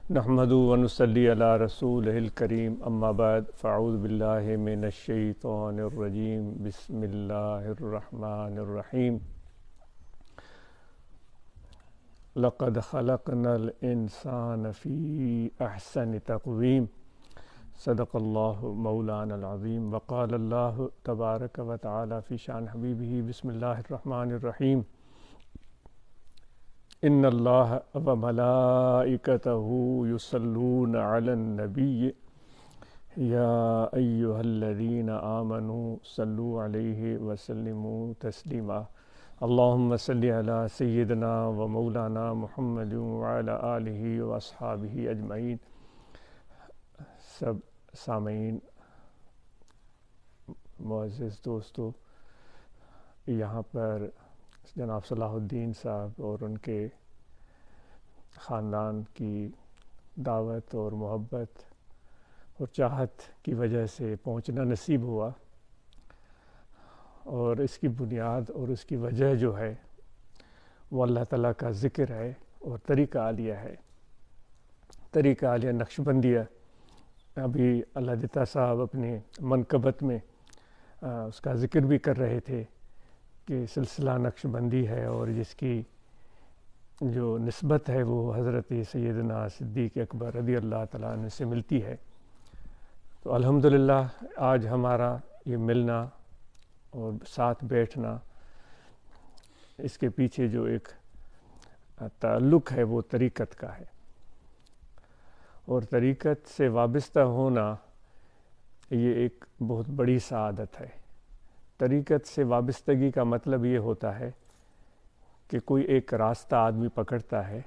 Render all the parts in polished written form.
نحمدہ و نصلی علی رسولہ الکریم اما بعد فاعوذ باللہ من الشیطان الرجیم بسم اللہ الرحمن الرحیم لقد خلقنا الانسان فی احسن تقویم صدق اللہ مولانا العظیم وقال اللہ تبارک و تعالی فی شان حبیبہ بسم اللہ الرحمن الرحیم ان اللہ و ملائکتہ یصلون علی النبی یا ایہا الذین آمنوا صلوا علیہ وسلموا تسلیما اللہم صلی علی سیدنا و مولانا محمد وعلی آلہ و اصحابہ اجمعین۔ سب سامعین، معزز دوستو، یہاں پر جناب صلاح الدین صاحب اور ان کے خاندان کی دعوت اور محبت اور چاہت کی وجہ سے پہنچنا نصیب ہوا، اور اس کی بنیاد اور اس کی وجہ جو ہے وہ اللہ تعالیٰ کا ذکر ہے اور طریقہ عالیہ ہے، طریقہ عالیہ نقشبندیہ۔ ابھی اللہ دیتا صاحب اپنے منقبت میں اس کا ذکر بھی کر رہے تھے کہ سلسلہ نقشبندی ہے، اور جس کی جو نسبت ہے وہ حضرت سیدنا صدیق اکبر رضی اللہ تعالیٰ عنہ سے ملتی ہے۔ تو الحمدللہ آج ہمارا یہ ملنا اور ساتھ بیٹھنا، اس کے پیچھے جو ایک تعلق ہے وہ طریقت کا ہے، اور طریقت سے وابستہ ہونا یہ ایک بہت بڑی سعادت ہے۔ طریقت سے وابستگی کا مطلب یہ ہوتا ہے کہ کوئی ایک راستہ آدمی پکڑتا ہے،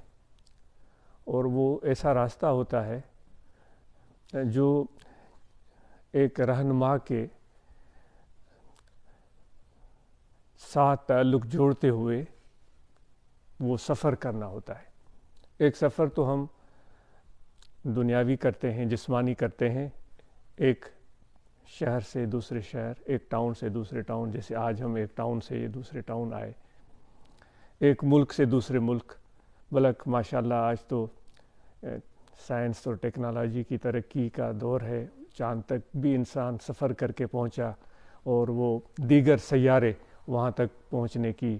اور وہ ایسا راستہ ہوتا ہے جو ایک رہنما کے ساتھ تعلق جوڑتے ہوئے وہ سفر کرنا ہوتا ہے۔ ایک سفر تو ہم دنیاوی کرتے ہیں، جسمانی کرتے ہیں، ایک شہر سے دوسرے شہر، ایک ٹاؤن سے دوسرے ٹاؤن، جیسے آج ہم ایک ٹاؤن سے دوسرے ٹاؤن آئے، ایک ملک سے دوسرے ملک، بلکہ ماشاءاللہ آج تو سائنس اور ٹیکنالوجی کی ترقی کا دور ہے، چاند تک بھی انسان سفر کر کے پہنچا، اور وہ دیگر سیارے وہاں تک پہنچنے کی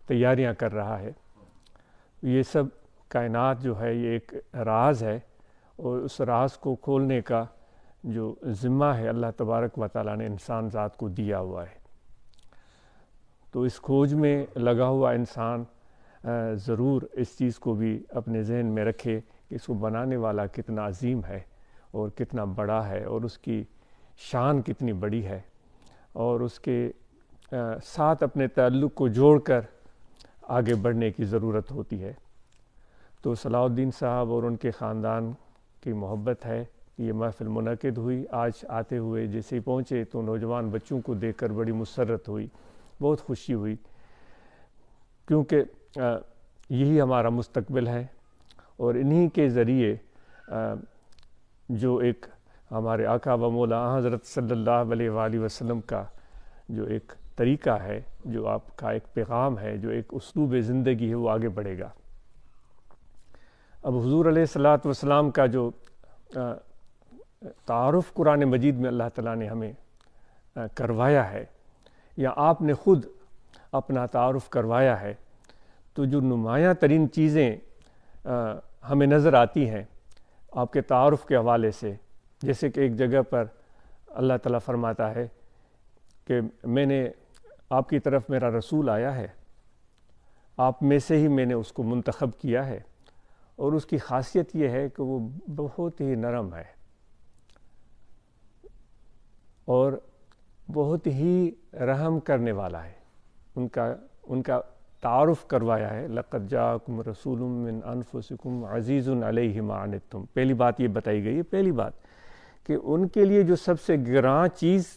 تیاریاں کر رہا ہے۔ یہ سب کائنات جو ہے یہ ایک راز ہے، اور اس راز کو کھولنے کا جو ذمہ ہے اللہ تبارک و تعالیٰ نے انسان ذات کو دیا ہوا ہے۔ تو اس کھوج میں لگا ہوا انسان ضرور اس چیز کو بھی اپنے ذہن میں رکھے کہ اس کو بنانے والا کتنا عظیم ہے اور کتنا بڑا ہے، اور اس کی شان کتنی بڑی ہے، اور اس کے ساتھ اپنے تعلق کو جوڑ کر آگے بڑھنے کی ضرورت ہوتی ہے۔ تو صلاح الدین صاحب اور ان کے خاندان کی محبت ہے، یہ محفل منعقد ہوئی۔ آج آتے ہوئے جیسے ہی پہنچے تو نوجوان بچوں کو دیکھ کر بڑی مسرت ہوئی، بہت خوشی ہوئی، کیونکہ یہی ہمارا مستقبل ہے، اور انہی کے ذریعے جو ایک ہمارے آقا و مولا حضرت صلی اللہ علیہ وآلہ وسلم کا جو ایک طریقہ ہے، جو آپ کا ایک پیغام ہے، جو ایک اسلوب زندگی ہے، وہ آگے بڑھے گا۔ اب حضور علیہ الصلوۃ والسلام کا جو تعارف قرآن مجید میں اللہ تعالیٰ نے ہمیں کروایا ہے، یا آپ نے خود اپنا تعارف کروایا ہے، تو جو نمایاں ترین چیزیں ہمیں نظر آتی ہیں آپ کے تعارف کے حوالے سے، جیسے کہ ایک جگہ پر اللہ تعالیٰ فرماتا ہے کہ میں نے آپ کی طرف میرا رسول آیا ہے، آپ میں سے ہی میں نے اس کو منتخب کیا ہے، اور اس کی خاصیت یہ ہے کہ وہ بہت ہی نرم ہے اور بہت ہی رحم کرنے والا ہے۔ ان کا تعارف کروایا ہے، لقد جاءکم رسول من انفسکم عزیز علیہ ما عنتم۔ پہلی بات یہ بتائی گئی ہے، پہلی بات کہ ان کے لیے جو سب سے گراں چیز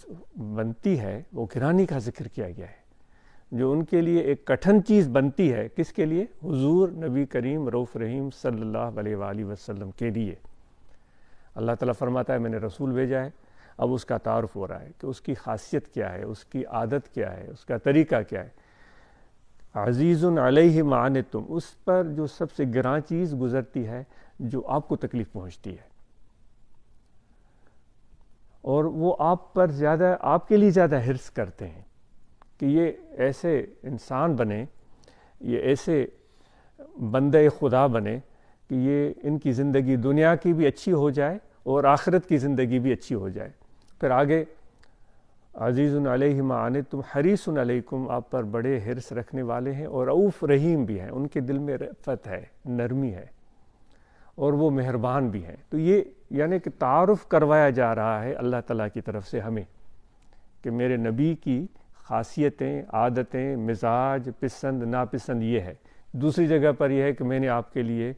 بنتی ہے وہ گرانی کا ذکر کیا گیا ہے۔ جو ان کے لیے ایک کٹھن چیز بنتی ہے، کس کے لیے؟ حضور نبی کریم رؤوف رحیم صلی اللہ علیہ وآلہ وسلم کے لیے۔ اللہ تعالیٰ فرماتا ہے میں نے رسول بھیجا ہے، اب اس کا تعارف ہو رہا ہے کہ اس کی خاصیت کیا ہے، اس کی عادت کیا ہے، اس کا طریقہ کیا ہے۔ عزیز علیہ ما عنتم، اس پر جو سب سے گراں چیز گزرتی ہے جو آپ کو تکلیف پہنچتی ہے، اور وہ آپ پر زیادہ، آپ کے لیے زیادہ حرص کرتے ہیں کہ یہ ایسے انسان بنے، یہ ایسے بندے خدا بنے کہ یہ ان کی زندگی دنیا کی بھی اچھی ہو جائے اور آخرت کی زندگی بھی اچھی ہو جائے۔ پھر آگے عزیز علیہ ما عنتم حریص علیکم، آپ پر بڑے حرص رکھنے والے ہیں، اور رؤوف رحیم بھی ہیں، ان کے دل میں رأفت ہے، نرمی ہے، اور وہ مہربان بھی ہیں۔ تو یہ یعنی کہ تعارف کروایا جا رہا ہے اللہ تعالیٰ کی طرف سے ہمیں کہ میرے نبی کی خاصیتیں، عادتیں، مزاج، پسند ناپسند یہ ہے۔ دوسری جگہ پر یہ ہے کہ میں نے آپ کے لیے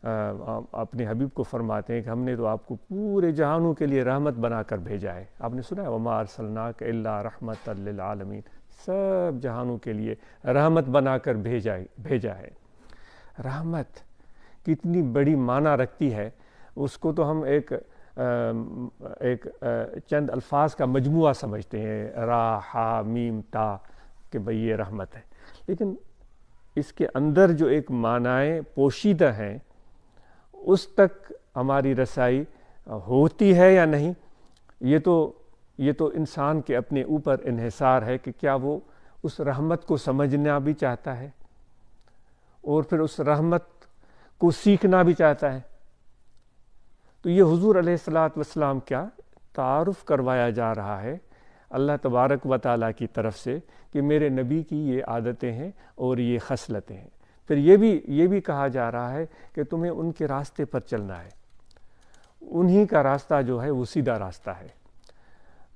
اپنے حبیب کو فرماتے ہیں کہ ہم نے تو آپ کو پورے جہانوں کے لیے رحمت بنا کر بھیجا ہے۔ آپ نے سنا ہے وما ارسلناک الا رحمۃ للعالمین، سب جہانوں کے لیے رحمت بنا کر بھیجا ہے۔ رحمت کتنی بڑی معنی رکھتی ہے، اس کو تو ہم ایک چند الفاظ کا مجموعہ سمجھتے ہیں، را، ہا، میم، تا، کہ بھئی یہ رحمت ہے، لیکن اس کے اندر جو ایک معنی پوشیدہ ہیں اس تک ہماری رسائی ہوتی ہے یا نہیں، یہ تو انسان کے اپنے اوپر انحصار ہے کہ کیا وہ اس رحمت کو سمجھنا بھی چاہتا ہے اور پھر اس رحمت کو سیکھنا بھی چاہتا ہے۔ تو یہ حضور علیہ الصلاۃ والسلام کیا تعارف کروایا جا رہا ہے اللہ تبارک و تعالیٰ کی طرف سے کہ میرے نبی کی یہ عادتیں ہیں اور یہ خصلتیں ہیں۔ پھر یہ بھی کہا جا رہا ہے کہ تمہیں ان کے راستے پر چلنا ہے، انہی کا راستہ جو ہے وہ سیدھا راستہ ہے۔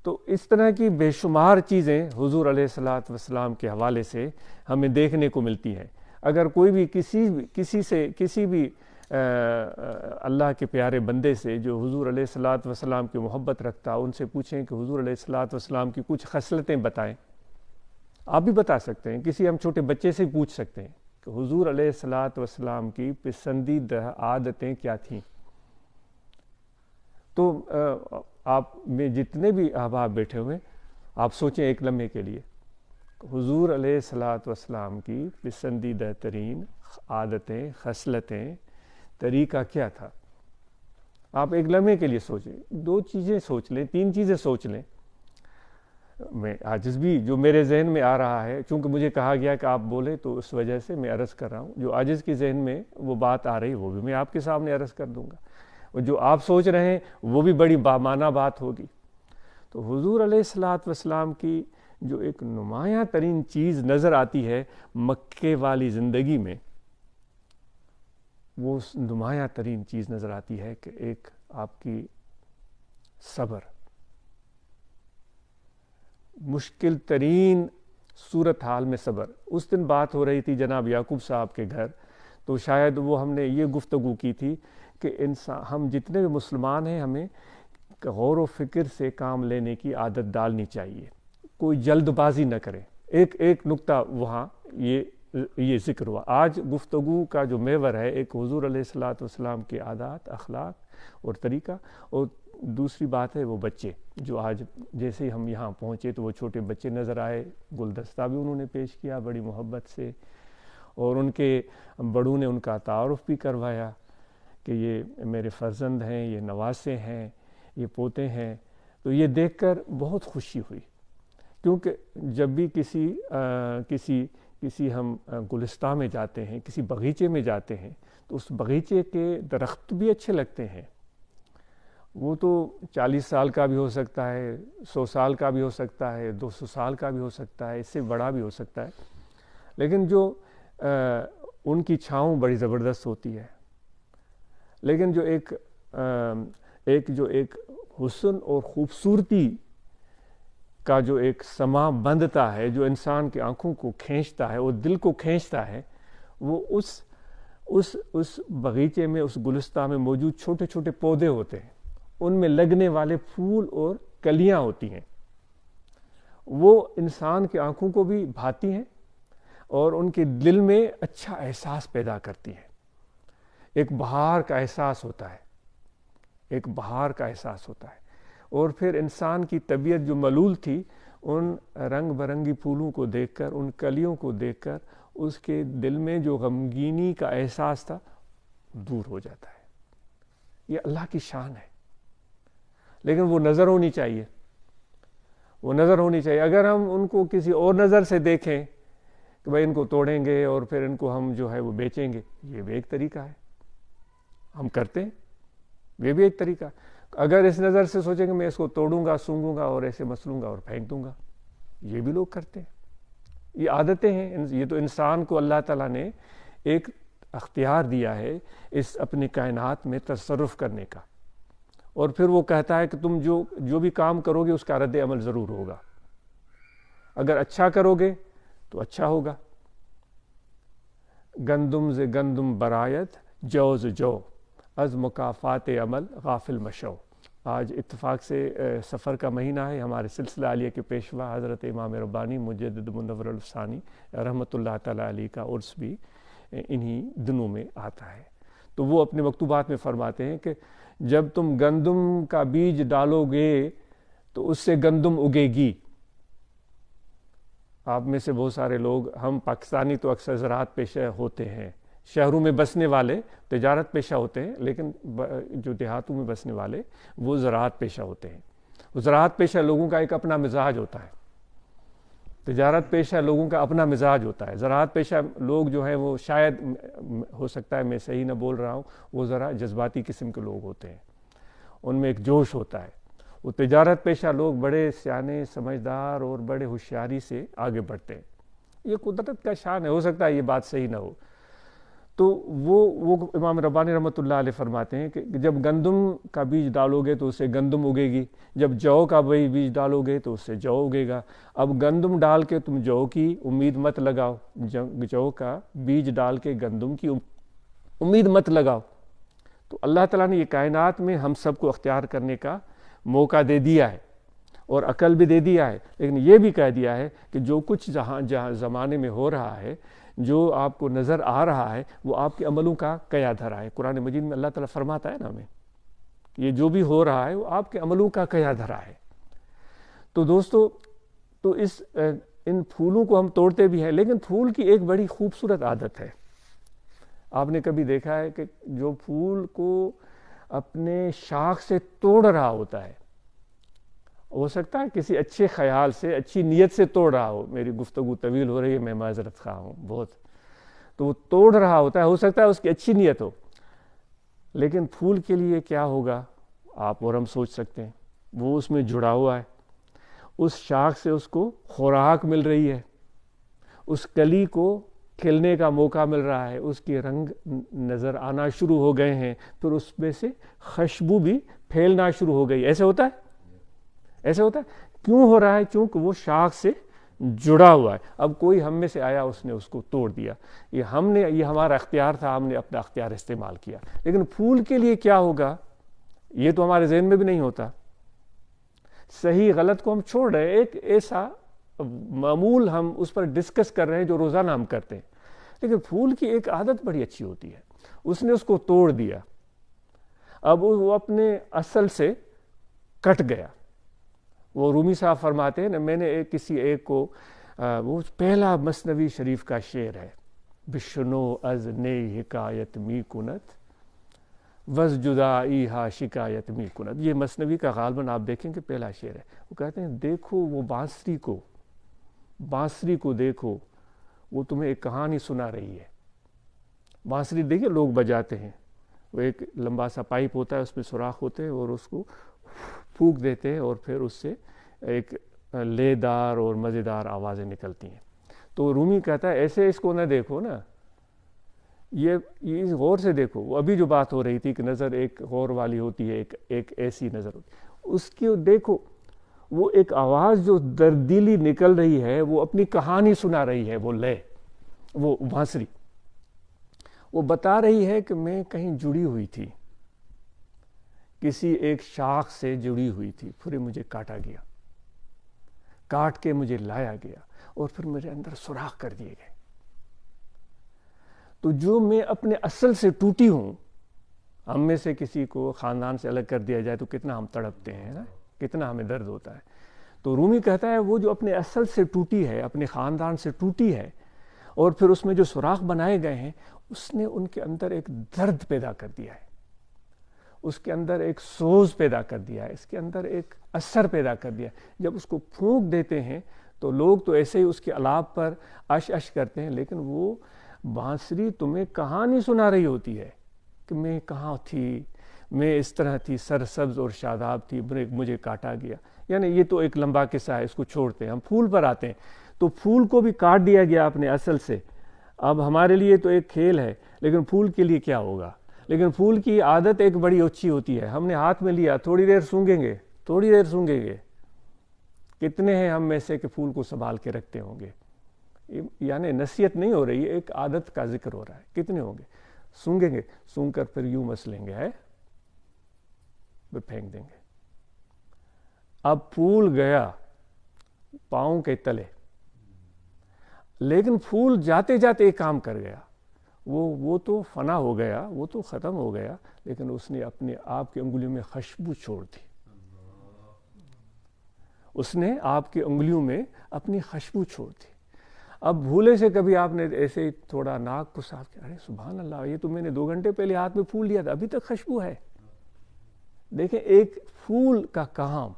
تو اس طرح کی بے شمار چیزیں حضور علیہ الصلاۃ والسلام کے حوالے سے ہمیں دیکھنے کو ملتی ہیں۔ اگر کوئی بھی کسی بھی اللہ کے پیارے بندے سے جو حضور علیہ الصلاۃ والسلام کی محبت رکھتا، ان سے پوچھیں کہ حضور علیہ الصلاۃ والسلام کی کچھ خصلتیں بتائیں، آپ بھی بتا سکتے ہیں، کسی ہم چھوٹے بچے سے پوچھ سکتے ہیں کہ حضور علیہ الصلاۃ والسلام کی پسندیدہ عادتیں کیا تھیں۔ تو آپ میں جتنے بھی احباب بیٹھے ہوئے، آپ سوچیں ایک لمحے کے لیے حضور علیہ الصلاۃ والسلام کی پسندیدہ ترین عادتیں، خصلتیں، طریقہ کیا تھا۔ آپ ایک لمحے کے لیے سوچیں، 2 چیزیں سوچ لیں، 3 چیزیں سوچ لیں۔ میں عاجز بھی جو میرے ذہن میں آ رہا ہے، چونکہ مجھے کہا گیا کہ آپ بولیں تو اس وجہ سے میں عرض کر رہا ہوں، جو عاجز کے ذہن میں وہ بات آ رہی وہ بھی میں آپ کے سامنے عرض کر دوں گا، اور جو آپ سوچ رہے ہیں وہ بھی بڑی بامعنی بات ہوگی۔ تو حضور علیہ الصلاۃ والسلام کی جو ایک نمایاں ترین چیز نظر آتی ہے مکے والی زندگی میں، وہ نمایاں ترین چیز نظر آتی ہے کہ ایک آپ کی صبر، مشکل ترین صورتحال میں صبر۔ اس دن بات ہو رہی تھی جناب یعقوب صاحب کے گھر، تو شاید وہ ہم نے یہ گفتگو کی تھی کہ ہم جتنے بھی مسلمان ہیں ہمیں غور و فکر سے کام لینے کی عادت ڈالنی چاہیے، کوئی جلد بازی نہ کرے۔ ایک نقطہ وہاں یہ ذکر ہوا۔ آج گفتگو کا جو محور ہے ایک حضور علیہ الصلاۃ والسلام کے عادات، اخلاق اور طریقہ، اور دوسری بات ہے وہ بچے جو آج جیسے ہی ہم یہاں پہنچے تو وہ چھوٹے بچے نظر آئے، گلدستہ بھی انہوں نے پیش کیا بڑی محبت سے، اور ان کے بڑوں نے ان کا تعارف بھی کروایا کہ یہ میرے فرزند ہیں، یہ نواسے ہیں، یہ پوتے ہیں۔ تو یہ دیکھ کر بہت خوشی ہوئی، کیونکہ جب بھی کسی ہم گلستہ میں جاتے ہیں، کسی باغیچے میں جاتے ہیں، تو اس باغیچے کے درخت بھی اچھے لگتے ہیں، وہ تو 40 سال کا بھی ہو سکتا ہے، 100 سال کا بھی ہو سکتا ہے، 200 سال کا بھی ہو سکتا ہے، اس سے بڑا بھی ہو سکتا ہے، لیکن جو ان کی چھاؤں بڑی زبردست ہوتی ہے۔ لیکن جو ایک حسن اور خوبصورتی کا جو ایک سما بندتا ہے، جو انسان کی آنکھوں کو کھینچتا ہے اور دل کو کھینچتا ہے، وہ اس باغیچے میں، اس گلستہ میں موجود چھوٹے چھوٹے پودے ہوتے ہیں، ان میں لگنے والے پھول اور کلیاں ہوتی ہیں، وہ انسان کی آنکھوں کو بھی بھاتی ہیں اور ان کے دل میں اچھا احساس پیدا کرتی ہیں۔ ایک بہار کا احساس ہوتا ہے، اور پھر انسان کی طبیعت جو ملول تھی ان رنگ برنگی پھولوں کو دیکھ کر، ان کلیوں کو دیکھ کر اس کے دل میں جو غمگینی کا احساس تھا دور ہو جاتا ہے۔ یہ اللہ کی شان ہے، لیکن وہ نظر ہونی چاہیے، وہ نظر ہونی چاہیے۔ اگر ہم ان کو کسی اور نظر سے دیکھیں کہ بھائی ان کو توڑیں گے اور پھر ان کو ہم جو ہے وہ بیچیں گے، یہ بھی ایک طریقہ ہے، ہم کرتے ہیں، یہ بھی ایک طریقہ ہے۔ اگر اس نظر سے سوچیں کہ میں اس کو توڑوں گا، سونگوں گا اور ایسے مسلوں گا اور پھینک دوں گا، یہ بھی لوگ کرتے ہیں۔ یہ عادتیں ہیں، یہ تو انسان کو اللہ تعالیٰ نے ایک اختیار دیا ہے اس اپنی کائنات میں تصرف کرنے کا، اور پھر وہ کہتا ہے کہ تم جو بھی کام کرو گے اس کا رد عمل ضرور ہوگا۔ اگر اچھا کرو گے تو اچھا ہوگا۔ گندم ز گندم برایت، جو ز جو، از مکافات عمل غافل مشو۔ آج اتفاق سے سفر کا مہینہ ہے، ہمارے سلسلہ عالیہ کے پیشوا حضرت امام ربانی مجدد منور الثانی رحمۃ اللہ تعالیٰ علیہ کا عرس بھی انہی دنوں میں آتا ہے۔ تو وہ اپنے مکتوبات میں فرماتے ہیں کہ جب تم گندم کا بیج ڈالو گے تو اس سے گندم اگے گی۔ آپ میں سے بہت سارے لوگ، ہم پاکستانی تو اکثر زراعت پیشہ ہوتے ہیں، شہروں میں بسنے والے تجارت پیشہ ہوتے ہیں، لیکن جو دیہاتوں میں بسنے والے وہ زراعت پیشہ ہوتے ہیں۔ زراعت پیشہ لوگوں کا ایک اپنا مزاج ہوتا ہے، تجارت پیشہ لوگوں کا اپنا مزاج ہوتا ہے۔ زراعت پیشہ لوگ جو ہیں وہ شاید، ہو سکتا ہے میں صحیح نہ بول رہا ہوں، وہ ذرا جذباتی قسم کے لوگ ہوتے ہیں، ان میں ایک جوش ہوتا ہے۔ وہ تجارت پیشہ لوگ بڑے سیانے، سمجھدار اور بڑے ہوشیاری سے آگے بڑھتے ہیں۔ یہ قدرت کا شان ہے، ہو سکتا ہے یہ بات صحیح نہ ہو۔ تو وہ امام ربانی رحمۃ اللہ علیہ فرماتے ہیں کہ جب گندم کا بیج ڈالو گے تو اس سے گندم اگے گی، جب جو کا بیج ڈالو گے تو اس سے جو اگے گا۔ اب گندم ڈال کے تم جو کی امید مت لگاؤ، جو کا بیج ڈال کے گندم کی امید مت لگاؤ۔ تو اللہ تعالیٰ نے یہ کائنات میں ہم سب کو اختیار کرنے کا موقع دے دیا ہے اور عقل بھی دے دیا ہے، لیکن یہ بھی کہہ دیا ہے کہ جو کچھ جہاں زمانے میں ہو رہا ہے، جو آپ کو نظر آ رہا ہے، وہ آپ کے عملوں کا قیا دھرا ہے۔ قرآن مجید میں اللہ تعالیٰ فرماتا ہے نا ہمیں، یہ جو بھی ہو رہا ہے وہ آپ کے عملوں کا قیا دھرا ہے۔ تو دوستو، تو ان پھولوں کو ہم توڑتے بھی ہیں، لیکن پھول کی ایک بڑی خوبصورت عادت ہے۔ آپ نے کبھی دیکھا ہے کہ جو پھول کو اپنے شاخ سے توڑ رہا ہوتا ہے، ہو سکتا ہے کسی اچھے خیال سے، اچھی نیت سے توڑ رہا ہو، میری گفتگو طویل ہو رہی ہے، میں معذرت خواہ ہوں بہت، تو وہ توڑ رہا ہوتا ہے، ہو سکتا ہے اس کی اچھی نیت ہو، لیکن پھول کے لیے کیا ہوگا آپ اور ہم سوچ سکتے ہیں۔ وہ اس میں جڑا ہوا ہے، اس شاخ سے اس کو خوراک مل رہی ہے، اس کلی کو کھلنے کا موقع مل رہا ہے، اس کے رنگ نظر آنا شروع ہو گئے ہیں، پھر اس میں سے خوشبو بھی پھیلنا شروع ہو گئی۔ ایسے ہوتا ہے، ایسے ہوتا ہے۔ کیوں ہو رہا ہے؟ چونکہ وہ شاخ سے جڑا ہوا ہے۔ اب کوئی ہم میں سے آیا، اس نے اس کو توڑ دیا، یہ ہمارا اختیار تھا، ہم نے اپنا اختیار استعمال کیا۔ لیکن پھول کے لیے کیا ہوگا یہ تو ہمارے ذہن میں بھی نہیں ہوتا۔ صحیح غلط کو ہم چھوڑ رہے ہیں، ایک ایسا معمول ہم اس پر ڈسکس کر رہے ہیں جو روزانہ ہم کرتے ہیں، لیکن پھول کی ایک عادت بڑی اچھی ہوتی ہے۔ اس نے اس کو توڑ دیا، اب وہ اپنے اصل سے کٹ گیا۔ وہ رومی صاحب فرماتے ہیں نا، میں نے کسی ایک کو، وہ پہلا مثنوی شریف کا شعر ہے، بشنو از نئی حکایت می کنت وز جدائی ہا شکایت می کنت۔ یہ مثنوی کا غالباً آپ دیکھیں کہ پہلا شعر ہے۔ وہ کہتے ہیں دیکھو وہ بانسری کو دیکھو، وہ تمہیں ایک کہانی سنا رہی ہے۔ بانسری دیکھیں لوگ بجاتے ہیں، وہ ایک لمبا سا پائپ ہوتا ہے، اس میں سوراخ ہوتے ہیں اور اس کو پھونک دیتے ہیں اور پھر اس سے ایک لےدار اور مزیدار آوازیں نکلتی ہیں۔ تو رومی کہتا ہے ایسے اس کو نہ دیکھو نا، یہ غور سے دیکھو۔ وہ ابھی جو بات ہو رہی تھی کہ نظر ایک غور والی ہوتی ہے، ایک ایسی نظر ہوتی ہے، اس کی دیکھو، وہ ایک آواز جو دردیلی نکل رہی ہے، وہ اپنی کہانی سنا رہی ہے، وہ لے، وہ بانسری، وہ بتا رہی ہے کہ میں کہیں جڑی ہوئی تھی، کسی ایک شاخ سے جڑی ہوئی تھی، پھر مجھے کاٹا گیا، کاٹ کے مجھے لایا گیا اور پھر میرے اندر سوراخ کر دیے گئے۔ تو جو میں اپنے اصل سے ٹوٹی ہوں، ہم میں سے کسی کو خاندان سے الگ کر دیا جائے تو کتنا ہم تڑپتے ہیں نا، کتنا ہمیں درد ہوتا ہے۔ تو رومی کہتا ہے وہ جو اپنے اصل سے ٹوٹی ہے، اپنے خاندان سے ٹوٹی ہے، اور پھر اس میں جو سوراخ بنائے گئے ہیں، اس نے ان کے اندر ایک درد پیدا کر دیا ہے، اس کے اندر ایک سوز پیدا کر دیا ہے، اس کے اندر ایک اثر پیدا کر دیا ہے۔ جب اس کو پھونک دیتے ہیں تو لوگ تو ایسے ہی اس کے الاپ پر اش اش کرتے ہیں، لیکن وہ بانسری تمہیں کہانی سنا رہی ہوتی ہے کہ میں کہاں تھی، میں اس طرح تھی، سرسبز اور شاداب تھی، مجھے کاٹا گیا۔ یعنی یہ تو ایک لمبا قصہ ہے، اس کو چھوڑتے ہیں، ہم پھول پر آتے ہیں۔ تو پھول کو بھی کاٹ دیا گیا اپنے اصل سے۔ اب ہمارے لیے تو ایک کھیل ہے، لیکن پھول کے لیے کیا ہوگا؟ لیکن پھول کی عادت ایک بڑی اچھی ہوتی ہے، ہم نے ہاتھ میں لیا، تھوڑی دیر سونگیں گے، تھوڑی دیر سونگیں گے۔ کتنے ہیں ہم میں سے کہ پھول کو سنبھال کے رکھتے ہوں گے؟ یعنی نصیحت نہیں ہو رہی ہے، ایک عادت کا ذکر ہو رہا ہے۔ کتنے ہوں گے؟ سونگیں گے، سونگ کر پھر یوں مسلیں گے، ہے پھر پھینک دیں گے۔ اب پھول گیا پاؤں کے تلے، لیکن پھول جاتے جاتے ایک کام کر گیا، وہ تو فنا ہو گیا، وہ تو ختم ہو گیا، لیکن اس نے اپنے آپ کی انگلیوں میں خوشبو چھوڑ دی۔ اس نے آپ کی انگلیوں میں اپنی خوشبو چھوڑ دی۔ اب بھولے سے کبھی آپ نے ایسے ہی تھوڑا ناک کو صاف کیا، ارے سبحان اللہ، یہ تو میں نے 2 گھنٹے پہلے ہاتھ میں پھول لیا تھا، ابھی تک خوشبو ہے۔ دیکھیں ایک پھول کا کام۔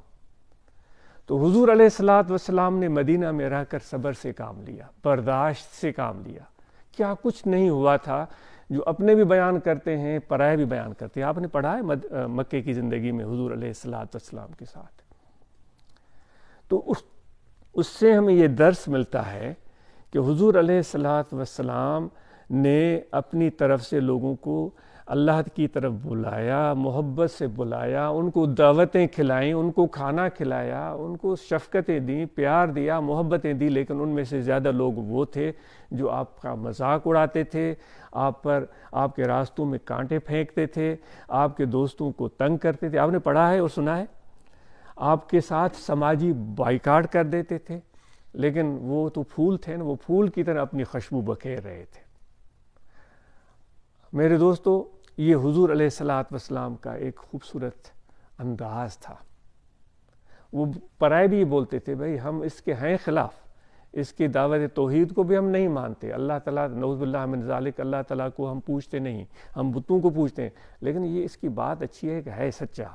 تو حضور علیہ الصلوۃ والسلام نے مدینہ میں رہ کر صبر سے کام لیا، برداشت سے کام لیا۔ کیا کچھ نہیں ہوا تھا، جو اپنے بھی بیان کرتے ہیں، پرائے بھی بیان کرتے ہیں۔ آپ نے پڑھا ہے مکے کی زندگی میں حضور علیہ الصلوۃ والسلام کے ساتھ۔ تو اس سے ہمیں یہ درس ملتا ہے کہ حضور علیہ الصلوۃ والسلام نے اپنی طرف سے لوگوں کو اللہ کی طرف بلایا، محبت سے بلایا، ان کو دعوتیں کھلائیں، ان کو کھانا کھلایا، ان کو شفقتیں دیں، پیار دیا، محبتیں دی، لیکن ان میں سے زیادہ لوگ وہ تھے جو آپ کا مذاق اڑاتے تھے، آپ کے راستوں میں کانٹے پھینکتے تھے، آپ کے دوستوں کو تنگ کرتے تھے۔ آپ نے پڑھا ہے اور سنا ہے، آپ کے ساتھ سماجی بائیکاٹ کر دیتے تھے، لیکن وہ تو پھول تھے نا، وہ پھول کی طرح اپنی خوشبو بکھیر رہے تھے۔ میرے دوستو، یہ حضور علیہ الصلوۃ والسلام کا ایک خوبصورت انداز تھا۔ وہ پرائے بھی بولتے تھے بھائی ہم اس کے ہیں خلاف، اس کی دعوت توحید کو بھی ہم نہیں مانتے، اللہ تعالیٰ نعوذ باللہ من ذالک، اللہ تعالیٰ کو ہم پوچھتے نہیں، ہم بتوں کو پوچھتے ہیں، لیکن یہ اس کی بات اچھی ہے کہ ہے سچا،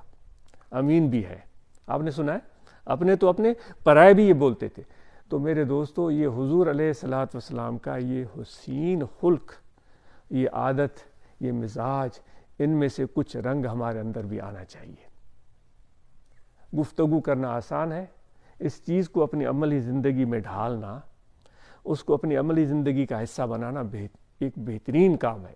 امین بھی ہے۔ آپ نے سنا ہے، اپنے پرائے بھی یہ بولتے تھے۔ تو میرے دوستو، یہ حضور علیہ الصلوۃ والسلام کا یہ حسین خلق، یہ عادت، یہ مزاج، ان میں سے کچھ رنگ ہمارے اندر بھی آنا چاہیے۔ گفتگو کرنا آسان ہے، اس چیز کو اپنی عملی زندگی میں ڈھالنا، اس کو اپنی عملی زندگی کا حصہ بنانا ایک بہترین کام ہے۔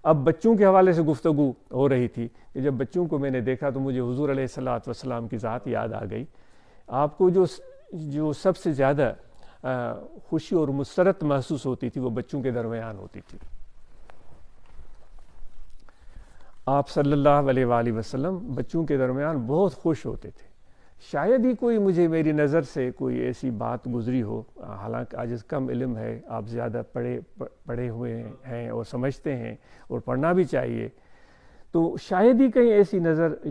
اب بچوں کے حوالے سے گفتگو ہو رہی تھی کہ جب بچوں کو میں نے دیکھا تو مجھے حضور علیہ الصلوۃ والسلام کی ذات یاد آ گئی۔ آپ کو جو سب سے زیادہ خوشی اور مسرت محسوس ہوتی تھی وہ بچوں کے درمیان ہوتی تھی۔ آپ صلی اللہ علیہ وآلہ وسلم بچوں کے درمیان بہت خوش ہوتے تھے۔ شاید ہی کوئی میری نظر سے کوئی ایسی بات گزری ہو، حالانکہ آج کم علم ہے، آپ زیادہ پڑھے ہوئے ہیں اور سمجھتے ہیں اور پڑھنا بھی چاہیے، تو شاید ہی کہیں ایسی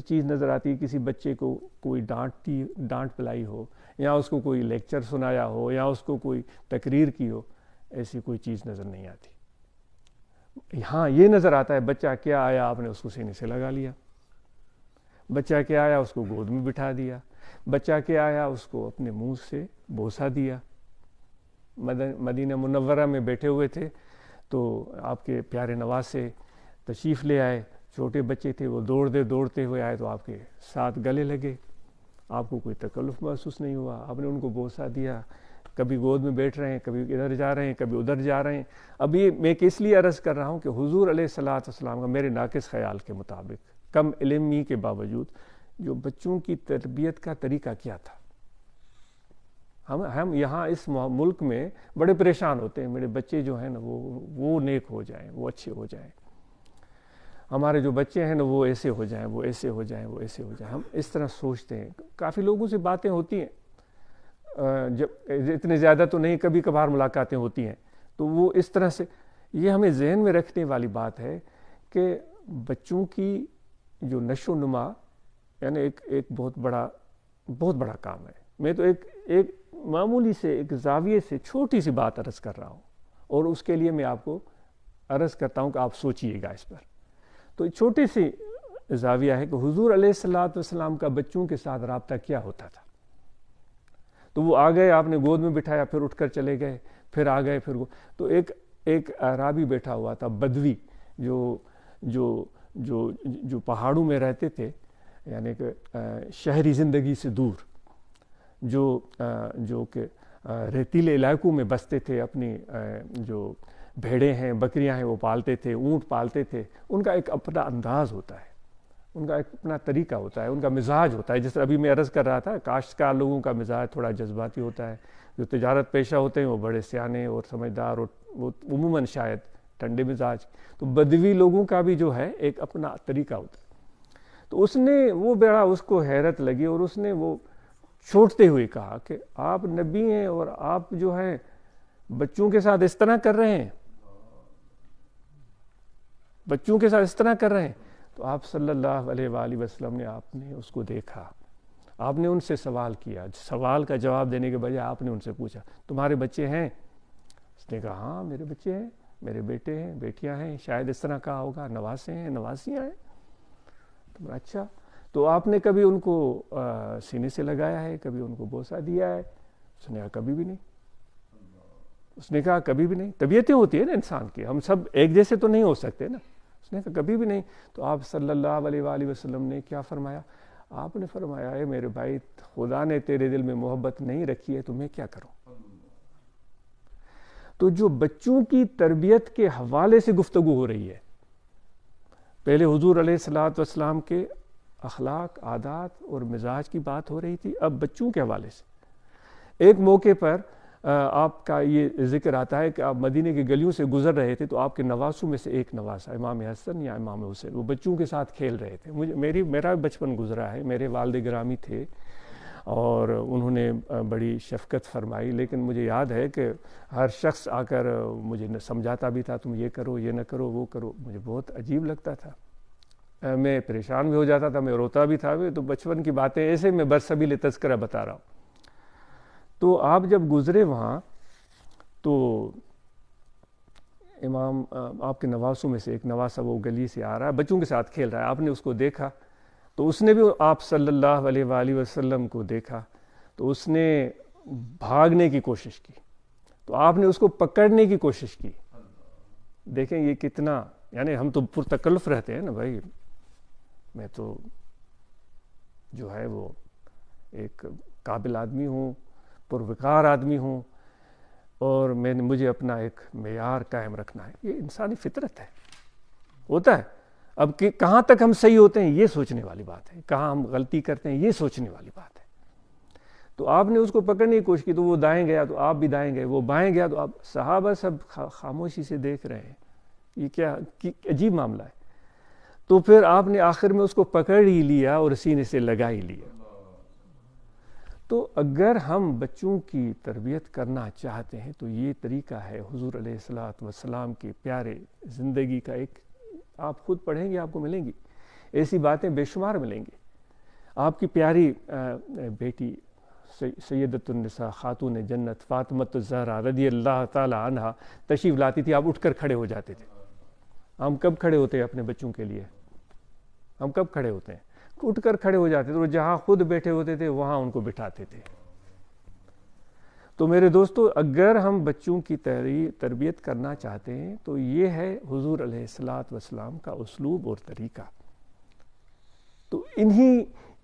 چیز نظر آتی ہے، کسی بچے کو کوئی ڈانٹ پلائی ہو، یا اس کو کوئی لیکچر سنایا ہو، یا اس کو کوئی تقریر کی ہو، ایسی کوئی چیز نظر نہیں آتی۔ ہاں یہ نظر آتا ہے بچہ کیا آیا، آپ نے اس کو سینے سے لگا لیا، بچہ کیا آیا اس کو گود میں بٹھا دیا، بچہ کیا آیا اس کو اپنے منہ سے بوسہ دیا۔ مدینہ منورہ میں بیٹھے ہوئے تھے تو آپ کے پیارے نواسے تشریف لے آئے، چھوٹے بچے تھے، وہ دوڑتے ہوئے آئے تو آپ کے ساتھ گلے لگے، آپ کو کوئی تکلف محسوس نہیں ہوا، آپ نے ان کو بوسہ دیا، کبھی گود میں بیٹھ رہے ہیں، کبھی ادھر جا رہے ہیں، کبھی ادھر جا رہے ہیں۔ اب یہ میں اس لیے عرض کر رہا ہوں کہ حضور علیہ الصلوۃ والسلام کا میرے ناقص خیال کے مطابق، کم علمی کے باوجود، جو بچوں کی تربیت کا طریقہ کیا تھا۔ ہم یہاں اس ملک میں بڑے پریشان ہوتے ہیں، میرے بچے جو ہیں نا وہ نیک ہو جائیں، وہ اچھے ہو جائیں، ہمارے جو بچے ہیں نا وہ ایسے ہو جائیں، وہ ایسے ہو جائیں، وہ ایسے ہو جائیں، ہم اس طرح سوچتے ہیں۔ کافی لوگوں سے باتیں ہوتی ہیں، جب اتنے زیادہ تو نہیں، کبھی کبھار ملاقاتیں ہوتی ہیں، تو وہ اس طرح سے، یہ ہمیں ذہن میں رکھنے والی بات ہے کہ بچوں کی جو نشو و نما، یعنی ایک بہت بڑا کام ہے۔ میں تو ایک معمولی سے ایک زاویے سے چھوٹی سی بات عرض کر رہا ہوں، اور اس کے لیے میں آپ کو عرض کرتا ہوں کہ آپ سوچئے گا اس پر. تو چھوٹی سی زاویہ ہے کہ حضور علیہ الصلوۃ والسلام کا بچوں کے ساتھ رابطہ کیا ہوتا تھا. تو وہ آ گئے، آپ نے گود میں بٹھایا، پھر اٹھ کر چلے گئے، پھر آ گئے، پھر تو ایک اعرابی بیٹھا ہوا تھا، بدوی، جو پہاڑوں میں رہتے تھے، یعنی کہ شہری زندگی سے دور، جو کہ ریتیلے علاقوں میں بستے تھے، اپنی جو بھیڑیں ہیں، بکریاں ہیں وہ پالتے تھے، اونٹ پالتے تھے. ان کا ایک اپنا انداز ہوتا ہے، ان کا ایک اپنا طریقہ ہوتا ہے، ان کا مزاج ہوتا ہے. جس طرح ابھی میں عرض کر رہا تھا، کاشتکار لوگوں کا مزاج تھوڑا جذباتی ہوتا ہے. جو تجارت پیشہ ہوتے ہیں وہ بڑے سیانے اور سمجھدار، اور وہ عموماً شاید ٹھنڈے مزاج. تو بدوی لوگوں کا بھی جو ہے ایک اپنا طریقہ ہوتا ہے. تو اس نے وہ بڑا اس کو حیرت لگی، اور اس نے وہ چھوٹتے ہوئے کہا کہ آپ نبی ہیں اور آپ جو ہے بچوں کے ساتھ اس طرح کر رہے ہیں، بچوں کے ساتھ اس طرح کر رہے ہیں. تو آپ صلی اللہ علیہ وآلہ وسلم نے آپ نے اس کو دیکھا، آپ نے ان سے سوال کیا. سوال کا جواب دینے کے بجائے آپ نے ان سے پوچھا تمہارے بچے ہیں؟ اس نے کہا ہاں میرے بچے ہیں، میرے بیٹے ہیں، بیٹیاں ہیں. شاید اس طرح کہا ہوگا، نواسے ہیں، نواسیاں ہیں. تو اچھا، تو آپ نے کبھی ان کو سینے سے لگایا ہے، کبھی ان کو بوسہ دیا ہے؟ اس نے کہا کبھی بھی نہیں. اس نے کہا کبھی بھی نہیں. طبیعتیں ہوتی ہیں نا انسان کی، ہم سب ایک جیسے تو نہیں ہو سکتے نا. اس نے کہا کبھی بھی نہیں. تو آپ صلی اللہ علیہ وآلہ وسلم نے کیا فرمایا؟ آپ نے فرمایا ہے میرے بھائی، خدا نے تیرے دل میں محبت نہیں رکھی ہے تو میں کیا کروں. تو جو بچوں کی تربیت کے حوالے سے گفتگو ہو رہی ہے، پہلے حضور علیہ الصلوۃ والسلام کے اخلاق، عادات اور مزاج کی بات ہو رہی تھی، اب بچوں کے حوالے سے. ایک موقع پر آپ کا یہ ذکر آتا ہے کہ آپ مدینے کی گلیوں سے گزر رہے تھے، تو آپ کے نواسوں میں سے ایک نواسا امام حسن یا امام حسین، وہ بچوں کے ساتھ کھیل رہے تھے. میرا بچپن گزرا ہے، میرے والد گرامی تھے اور انہوں نے بڑی شفقت فرمائی. لیکن مجھے یاد ہے کہ ہر شخص آ کر مجھے سمجھاتا بھی تھا، تم یہ کرو، یہ نہ کرو، وہ کرو. مجھے بہت عجیب لگتا تھا، میں پریشان بھی ہو جاتا تھا، میں روتا بھی تھا. تو بچپن کی باتیں ایسے میں برسبیل تذکرہ بتا رہا ہوں. تو آپ جب گزرے وہاں، تو امام آپ کے نواسوں میں سے ایک نواسا وہ گلی سے آ رہا ہے، بچوں کے ساتھ کھیل رہا ہے. آپ نے اس کو دیکھا، تو اس نے بھی آپ صلی اللہ علیہ وآلہ وسلم کو دیکھا. تو اس نے بھاگنے کی کوشش کی، تو آپ نے اس کو پکڑنے کی کوشش کی. دیکھیں یہ کتنا، یعنی ہم تو پرتکلف رہتے ہیں نا بھائی. میں تو جو ہے وہ ایک قابل آدمی ہوں، پروکار آدمی ہوں، اور مجھے اپنا ایک معیار قائم رکھنا ہے. یہ انسانی فطرت ہے، ہوتا ہے. اب کہاں تک ہم صحیح ہوتے ہیں یہ سوچنے والی بات ہے، کہاں ہم غلطی کرتے ہیں یہ سوچنے والی بات ہے. تو آپ نے اس کو پکڑنے کی کوشش کی، تو وہ دائیں گیا تو آپ بھی دائیں گئے، وہ بائیں گیا تو آپ. صحابہ سب خاموشی سے دیکھ رہے ہیں، یہ کیا عجیب معاملہ ہے. تو پھر آپ نے آخر میں اس کو پکڑ ہی لیا اور سینے سے لگا ہی لیا. تو اگر ہم بچوں کی تربیت کرنا چاہتے ہیں تو یہ طریقہ ہے حضور علیہ الصلوۃ والسلام کے پیارے زندگی کا. ایک آپ خود پڑھیں گے آپ کو ملیں گی ایسی باتیں بے شمار ملیں گی. آپ کی پیاری بیٹی سیدۃ النساء خاتون جنت فاطمۃ الزہرا رضی اللہ تعالی عنہا تشریف لاتی تھی، آپ اٹھ کر کھڑے ہو جاتے تھے. ہم کب کھڑے ہوتے ہیں اپنے بچوں کے لیے؟ ہم کب کھڑے ہوتے ہیں؟ اٹھ کر کھڑے ہو جاتے تھے، اور جہاں خود بیٹھے ہوتے تھے وہاں ان کو بٹھاتے تھے. تو میرے دوستو، اگر ہم بچوں کی تربیت کرنا چاہتے ہیں تو یہ ہے حضور علیہ الصلوۃ والسلام کا اسلوب اور طریقہ. تو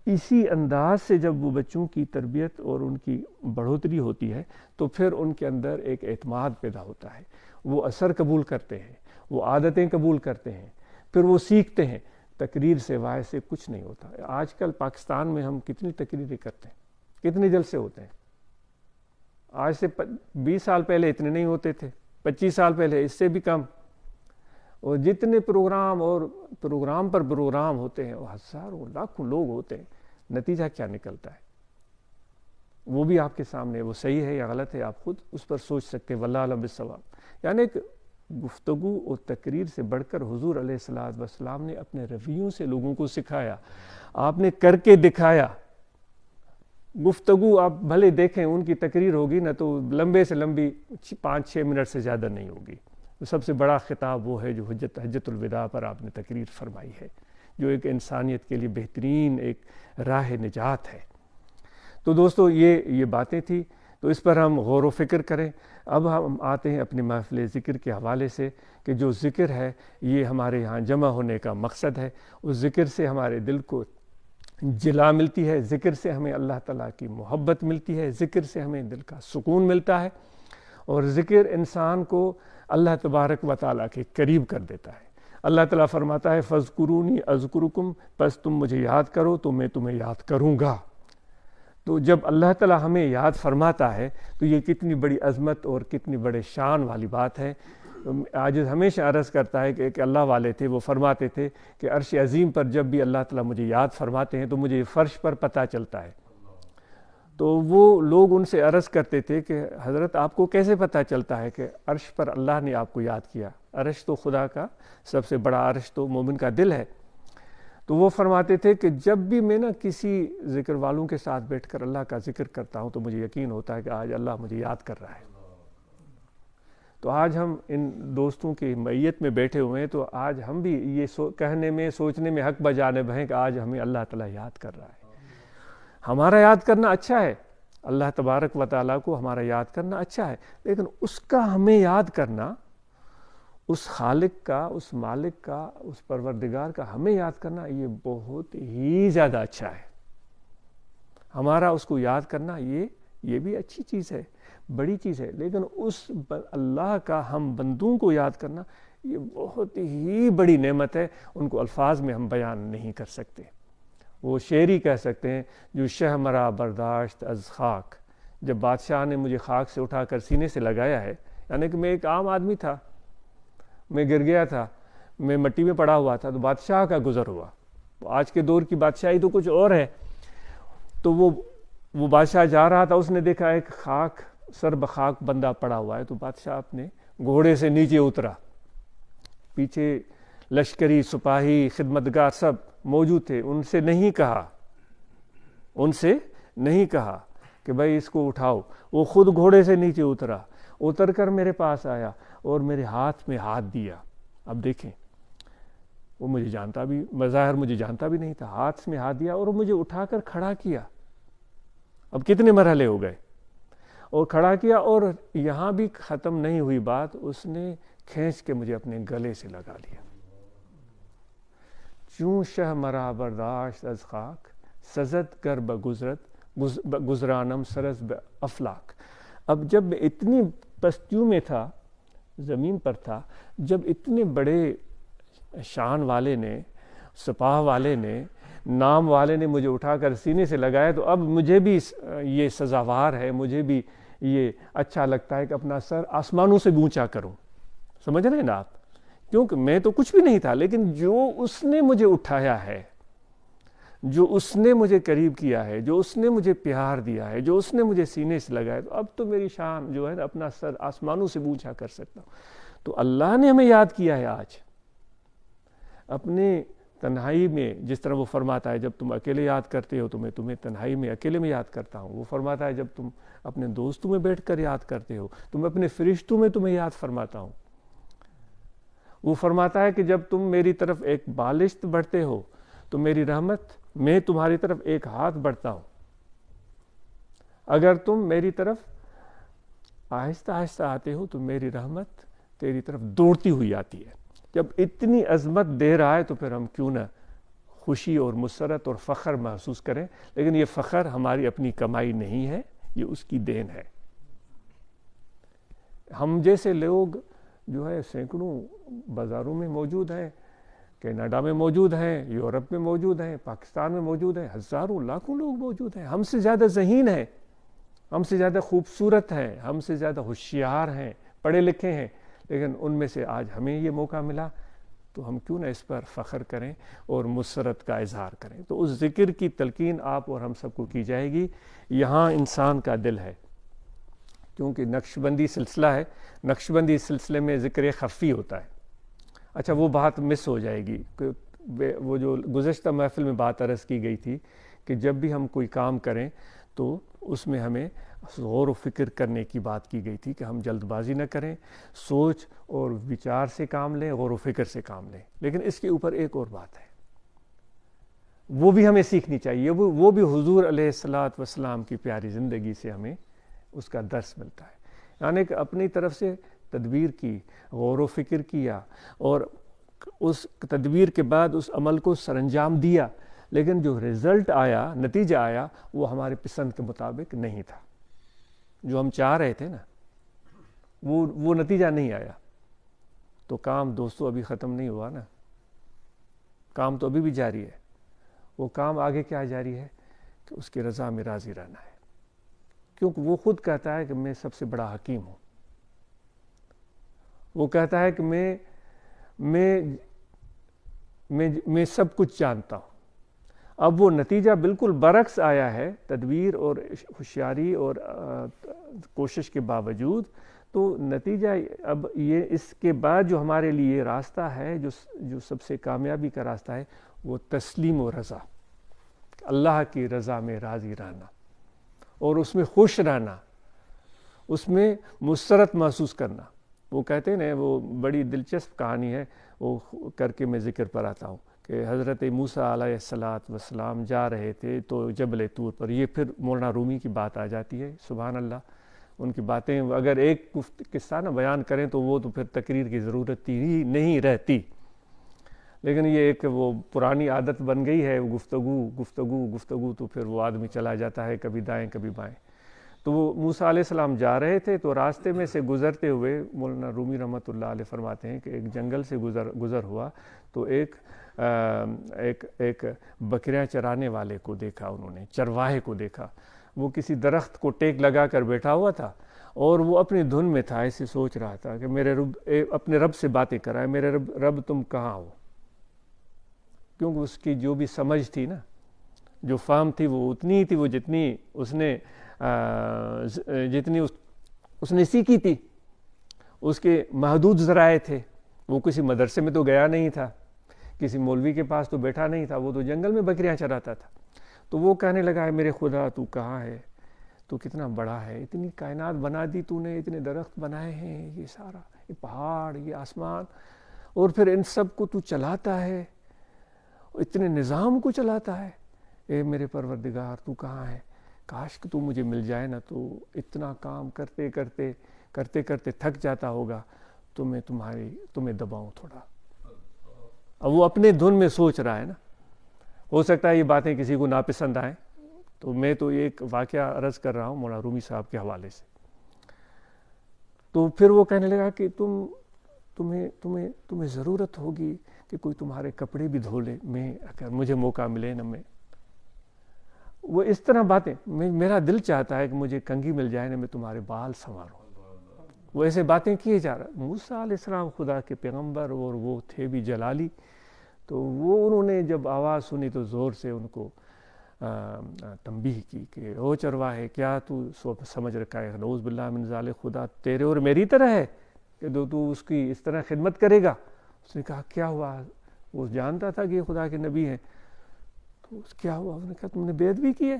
اسی انداز سے جب وہ بچوں کی تربیت اور ان کی بڑھوتری ہوتی ہے تو پھر ان کے اندر ایک اعتماد پیدا ہوتا ہے. وہ اثر قبول کرتے ہیں، وہ عادتیں قبول کرتے ہیں، پھر وہ سیکھتے ہیں. تقریر سے وائے سے کچھ نہیں ہوتا. آج کل پاکستان میں ہم کتنی تقریریں کرتے ہیں، کتنے جلسے ہوتے ہیں. آج سے 20 سال پہلے اتنے نہیں ہوتے تھے، 25 سال پہلے اس سے بھی کم. اور جتنے پروگرام اور پروگرام پر پروگرام ہوتے ہیں، ہزاروں لاکھوں لوگ ہوتے ہیں. نتیجہ کیا نکلتا ہے وہ بھی آپ کے سامنے. وہ صحیح ہے یا غلط ہے آپ خود اس پر سوچ سکتے ہیں. واللہ اعلم بالصواب. یعنی ایک گفتگو اور تقریر سے بڑھ کر حضور علیہ الصلوۃ والسلام نے اپنے رویوں سے لوگوں کو سکھایا. آپ نے کر کے دکھایا. گفتگو آپ بھلے دیکھیں، ان کی تقریر ہوگی نا تو لمبے سے لمبی 5-6 منٹ سے زیادہ نہیں ہوگی. سب سے بڑا خطاب وہ ہے جو حجت الوداع پر آپ نے تقریر فرمائی ہے، جو ایک انسانیت کے لیے بہترین ایک راہ نجات ہے. تو دوستو یہ باتیں تھیں، تو اس پر ہم غور و فکر کریں. اب ہم آتے ہیں اپنی محفل ذکر کے حوالے سے کہ جو ذکر ہے یہ ہمارے یہاں جمع ہونے کا مقصد ہے. اس ذکر سے ہمارے دل کو جلا ملتی ہے، ذکر سے ہمیں اللہ تعالیٰ کی محبت ملتی ہے، ذکر سے ہمیں دل کا سکون ملتا ہے، اور ذکر انسان کو اللہ تبارک و تعالیٰ کے قریب کر دیتا ہے. اللہ تعالیٰ فرماتا ہے فَاذْكُرُونِي أَذْكُرُكُمْ، پس تم مجھے یاد کرو تو میں تمہیں یاد کروں گا. تو جب اللہ تعالیٰ ہمیں یاد فرماتا ہے تو یہ کتنی بڑی عظمت اور کتنی بڑے شان والی بات ہے. عاجز ہمیشہ عرض کرتا ہے کہ ایک اللہ والے تھے، وہ فرماتے تھے کہ عرش عظیم پر جب بھی اللہ تعالیٰ مجھے یاد فرماتے ہیں تو مجھے فرش پر پتہ چلتا ہے. تو وہ لوگ ان سے عرض کرتے تھے کہ حضرت آپ کو کیسے پتہ چلتا ہے کہ عرش پر اللہ نے آپ کو یاد کیا؟ عرش تو خدا کا سب سے بڑا عرش تو مومن کا دل ہے. تو وہ فرماتے تھے کہ جب بھی میں کسی ذکر والوں کے ساتھ بیٹھ کر اللہ کا ذکر کرتا ہوں تو مجھے یقین ہوتا ہے کہ آج اللہ مجھے یاد کر رہا ہے. تو آج ہم ان دوستوں کی معیت میں بیٹھے ہوئے ہیں تو آج ہم بھی یہ کہنے میں سوچنے میں حق بجانب ہیں کہ آج ہمیں اللہ تعالیٰ یاد کر رہا ہے. ہمارا یاد کرنا اچھا ہے، اللہ تبارک و تعالیٰ کو ہمارا یاد کرنا اچھا ہے، لیکن اس کا ہمیں یاد کرنا، اس خالق کا، اس مالک کا، اس پروردگار کا ہمیں یاد کرنا، یہ بہت ہی زیادہ اچھا ہے. ہمارا اس کو یاد کرنا یہ بھی اچھی چیز ہے، بڑی چیز ہے، لیکن اس اللہ کا ہم بندوں کو یاد کرنا یہ بہت ہی بڑی نعمت ہے. ان کو الفاظ میں ہم بیان نہیں کر سکتے. وہ شعری کہہ سکتے ہیں جو شہ مرا برداشت از خاک، جب بادشاہ نے مجھے خاک سے اٹھا کر سینے سے لگایا ہے، یعنی کہ میں ایک عام آدمی تھا، میں گر گیا تھا، میں مٹی میں پڑا ہوا تھا، تو بادشاہ کا گزر ہوا. آج کے دور کی بادشاہی تو کچھ اور ہے. تو وہ بادشاہ جا رہا تھا، اس نے دیکھا ایک خاک سر بخاک بندہ پڑا ہوا ہے، تو بادشاہ اپنے گھوڑے سے نیچے اترا. پیچھے لشکری سپاہی خدمتگار سب موجود تھے. ان سے نہیں کہا کہ بھائی اس کو اٹھاؤ. وہ خود گھوڑے سے نیچے اتر کر میرے پاس آیا اور میرے ہاتھ میں ہاتھ دیا. اب دیکھیں، وہ بظاہر مجھے جانتا بھی نہیں تھا، ہاتھ میں ہاتھ دیا اور مجھے اٹھا کر کھڑا کیا. اب کتنے مرحلے ہو گئے، اور کھڑا کیا. اور یہاں بھی ختم نہیں ہوئی بات، اس نے کھینچ کے مجھے اپنے گلے سے لگا لیا. چون شہ مرا برداشت از خاک، سزد گر گزرانم سرز افلاک. اب جب میں اتنی پستیوں میں تھا، زمین پر تھا، جب اتنے بڑے شان والے نے، سپاہ والے نے، نام والے نے مجھے اٹھا کر سینے سے لگایا، تو اب مجھے بھی یہ سزاوار ہے، مجھے بھی یہ اچھا لگتا ہے کہ اپنا سر آسمانوں سے اونچا کروں. سمجھ رہے ہیں نا آپ؟ کیونکہ میں تو کچھ بھی نہیں تھا، لیکن جو اس نے مجھے اٹھایا ہے، جو اس نے مجھے قریب کیا ہے، جو اس نے مجھے پیار دیا ہے، جو اس نے مجھے سینے سے لگایا، تو اب تو میری شان جو ہے اپنا سر آسمانوں سے اونچا کر سکتا ہوں. تو اللہ نے ہمیں یاد کیا ہے آج اپنے تنہائی میں. جس طرح وہ فرماتا ہے جب تم اکیلے یاد کرتے ہو تو میں تمہیں تنہائی میں اکیلے میں یاد کرتا ہوں. وہ فرماتا ہے جب تم اپنے دوستوں میں بیٹھ کر یاد کرتے ہو تو میں اپنے فرشتوں میں تمہیں یاد فرماتا ہوں. وہ فرماتا ہے کہ جب تم میری طرف ایک بالشت بڑھتے ہو تو میری رحمت، میں تمہاری طرف ایک ہاتھ بڑھتا ہوں. اگر تم میری طرف آہستہ آہستہ آتے ہو تو میری رحمت تیری طرف دوڑتی ہوئی آتی ہے. جب اتنی عظمت دے رہا ہے تو پھر ہم کیوں نہ خوشی اور مسرت اور فخر محسوس کریں. لیکن یہ فخر ہماری اپنی کمائی نہیں ہے، یہ اس کی دین ہے. ہم جیسے لوگ جو ہے سینکڑوں بازاروں میں موجود ہیں، کینیڈا میں موجود ہیں، یورپ میں موجود ہیں، پاکستان میں موجود ہیں، ہزاروں لاکھوں لوگ موجود ہیں. ہم سے زیادہ ذہین ہیں، ہم سے زیادہ خوبصورت ہیں، ہم سے زیادہ ہوشیار ہیں، پڑھے لکھے ہیں، لیکن ان میں سے آج ہمیں یہ موقع ملا تو ہم کیوں نہ اس پر فخر کریں اور مسرت کا اظہار کریں. تو اس ذکر کی تلقین آپ اور ہم سب کو کی جائے گی. یہاں انسان کا دل ہے، کیونکہ نقشبندی سلسلہ ہے، نقشبندی سلسلے میں ذکر خفی ہوتا ہے. اچھا وہ بات مس ہو جائے گی، وہ جو گزشتہ محفل میں بات عرض کی گئی تھی کہ جب بھی ہم کوئی کام کریں تو اس میں ہمیں غور و فکر کرنے کی بات کی گئی تھی کہ ہم جلد بازی نہ کریں، سوچ اور وچار سے کام لیں، غور و فکر سے کام لیں۔ لیکن اس کے اوپر ایک اور بات ہے، وہ بھی ہمیں سیکھنی چاہیے، وہ بھی حضور علیہ الصلاۃ والسلام کی پیاری زندگی سے ہمیں اس کا درس ملتا ہے۔ یعنی کہ اپنی طرف سے تدبیر کی، غور و فکر کیا، اور اس تدبیر کے بعد اس عمل کو سر انجام دیا، لیکن جو رزلٹ آیا، نتیجہ آیا، وہ ہمارے پسند کے مطابق نہیں تھا۔ جو ہم چاہ رہے تھے نا، وہ نتیجہ نہیں آیا، تو کام دوستو ابھی ختم نہیں ہوا نا، کام تو ابھی بھی جاری ہے۔ وہ کام آگے کیا جاری ہے کہ اس کی رضا میں راضی رہنا ہے، کیونکہ وہ خود کہتا ہے کہ میں سب سے بڑا حکیم ہوں۔ وہ کہتا ہے کہ میں سب کچھ جانتا ہوں۔ اب وہ نتیجہ بالکل برعکس آیا ہے، تدبیر اور ہوشیاری اور کوشش کے باوجود، تو نتیجہ اب یہ اس کے بعد جو ہمارے لیے راستہ ہے، جو سب سے کامیابی کا راستہ ہے، وہ تسلیم و رضا، اللہ کی رضا میں راضی رہنا اور اس میں خوش رہنا، اس میں مسرت محسوس کرنا۔ وہ کہتے ہیں، وہ بڑی دلچسپ کہانی ہے، وہ کر کے میں ذکر پر آتا ہوں کہ حضرت موسیٰ علیہ الصلاۃ والسلام جا رہے تھے تو جبل طور پر، یہ پھر مولانا رومی کی بات آ جاتی ہے، سبحان اللہ۔ ان کی باتیں اگر ایک قصہ نہ بیان کریں تو وہ تو پھر تقریر کی ضرورت ہی نہیں رہتی، لیکن یہ ایک وہ پرانی عادت بن گئی ہے، گفتگو، تو پھر وہ آدمی چلا جاتا ہے کبھی دائیں کبھی بائیں۔ تو وہ موسیٰ علیہ السلام جا رہے تھے، تو راستے میں سے گزرتے ہوئے مولانا رومی رحمۃ اللہ علیہ فرماتے ہیں کہ ایک جنگل سے گزر ہوا، تو ایک بکریاں چرانے والے کو دیکھا، انہوں نے چرواہے کو دیکھا۔ وہ کسی درخت کو ٹیک لگا کر بیٹھا ہوا تھا، اور وہ اپنی دھن میں تھا، ایسے سوچ رہا تھا کہ میرے رب، اپنے رب سے باتیں کر رہا ہے، میرے رب تم کہاں ہو؟ کیونکہ اس کی جو بھی سمجھ تھی نا، جو فہم تھی، وہ اتنی تھی، وہ جتنی اس نے سیکھی تھی، اس کے محدود ذرائع تھے۔ وہ کسی مدرسے میں تو گیا نہیں تھا، کسی مولوی کے پاس تو بیٹھا نہیں تھا، وہ تو جنگل میں بکریاں چراتا تھا۔ تو وہ کہنے لگا ہے، میرے خدا تو کہاں ہے؟ تو کتنا بڑا ہے، اتنی کائنات بنا دی تو نے، اتنے درخت بنائے ہیں، یہ سارا، یہ پہاڑ، یہ آسمان، اور پھر ان سب کو تو چلاتا ہے، اتنے نظام کو چلاتا ہے۔ اے میرے پروردگار تو کہاں ہے؟ کاش کہ تو مجھے مل جائے نا، تو اتنا کام کرتے کرتے تھک جاتا ہوگا، تو میں تمہیں دباؤں تھوڑا۔ اب وہ اپنے دھن میں سوچ رہا ہے نا، ہو سکتا ہے یہ باتیں کسی کو ناپسند آئیں، تو میں تو ایک واقعہ عرض کر رہا ہوں مولانا رومی صاحب کے حوالے سے۔ تو پھر وہ کہنے لگا کہ تمہیں ضرورت ہوگی کہ کوئی تمہارے کپڑے بھی دھو لے، میں اگر مجھے موقع ملے نا، میں وہ اس طرح باتیں، میرا دل چاہتا ہے کہ مجھے کنگھی مل جائے نا، میں تمہارے بال سنواروں۔ وہ ایسے باتیں کیے جا رہا۔ موسیٰ علیہ السلام خدا کے پیغمبر، اور وہ تھے بھی جلالی، تو انہوں نے جب آواز سنی تو زور سے ان کو تنبیہ کی کہ او چرواہے، کیا تو سمجھ رکھا ہے نعوذ باللہ من ذالک، خدا تیرے اور میری طرح ہے کہ تو اس کی اس طرح خدمت کرے گا؟ اس نے کہا کیا ہوا؟ وہ جانتا تھا کہ یہ خدا کے نبی ہیں، تو کیا ہوا؟ اس نے کہا تم نے بیعت بھی کی ہے؟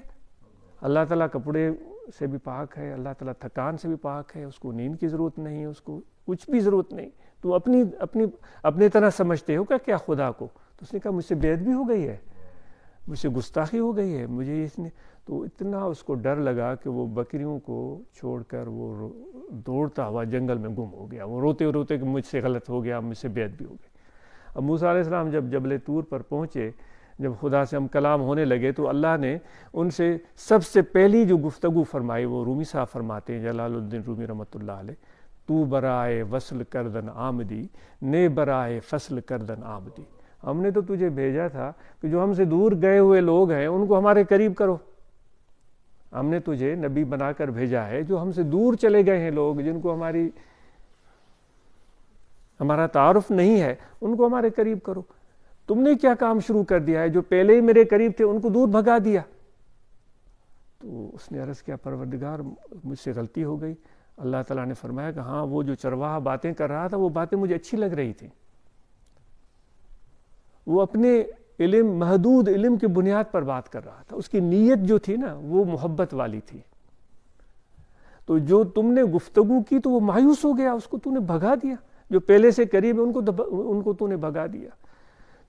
اللہ تعالیٰ کپڑے سے بھی پاک ہے، اللہ تعالیٰ تھکان سے بھی پاک ہے، اس کو نیند کی ضرورت نہیں، اس کو کچھ بھی ضرورت نہیں، تو اپنی طرح سمجھتے ہو کیا خدا کو؟ تو اس نے کہا مجھ سے بیعت بھی ہو گئی ہے، مجھ سے گستاخی ہو گئی ہے، مجھے اس نے، تو اتنا اس کو ڈر لگا کہ وہ بکریوں کو چھوڑ کر وہ دوڑتا ہوا جنگل میں گم ہو گیا، وہ روتے روتے کہ مجھ سے غلط ہو گیا، مجھ سے بیعت بھی ہو گئی۔ اب موسیٰ علیہ السلام جب جبل طور پر پہنچے، جب خدا سے ہم کلام ہونے لگے، تو اللہ نے ان سے سب سے پہلی جو گفتگو فرمائی، وہ رومی صاحب فرماتے ہیں، جلال الدین رومی رحمۃ اللہ علیہ، تو برائے وصل کردن آمدی، نے برائے فصل کردن آمدی۔ ہم نے تو تجھے بھیجا تھا کہ جو ہم سے دور گئے ہوئے لوگ ہیں ان کو ہمارے قریب کرو۔ ہم نے تجھے نبی بنا کر بھیجا ہے، جو ہم سے دور چلے گئے ہیں لوگ، جن کو ہمارا تعارف نہیں ہے، ان کو ہمارے قریب کرو۔ تم نے کیا کام شروع کر دیا ہے؟ جو پہلے ہی میرے قریب تھے ان کو دور بھگا دیا۔ تو اس نے عرض کیا پروردگار مجھ سے غلطی ہو گئی۔ اللہ تعالیٰ نے فرمایا کہ ہاں، وہ جو چرواہا باتیں کر رہا تھا وہ باتیں مجھے اچھی لگ رہی تھیں، وہ اپنے علم محدود علم کی بنیاد پر بات کر رہا تھا، اس کی نیت جو تھی نا وہ محبت والی تھی. تو جو تم نے گفتگو کی تو وہ مایوس ہو گیا، اس کو تو نے بھگا دیا، جو پہلے سے قریب ہے ان کو تو نے بھگا دیا.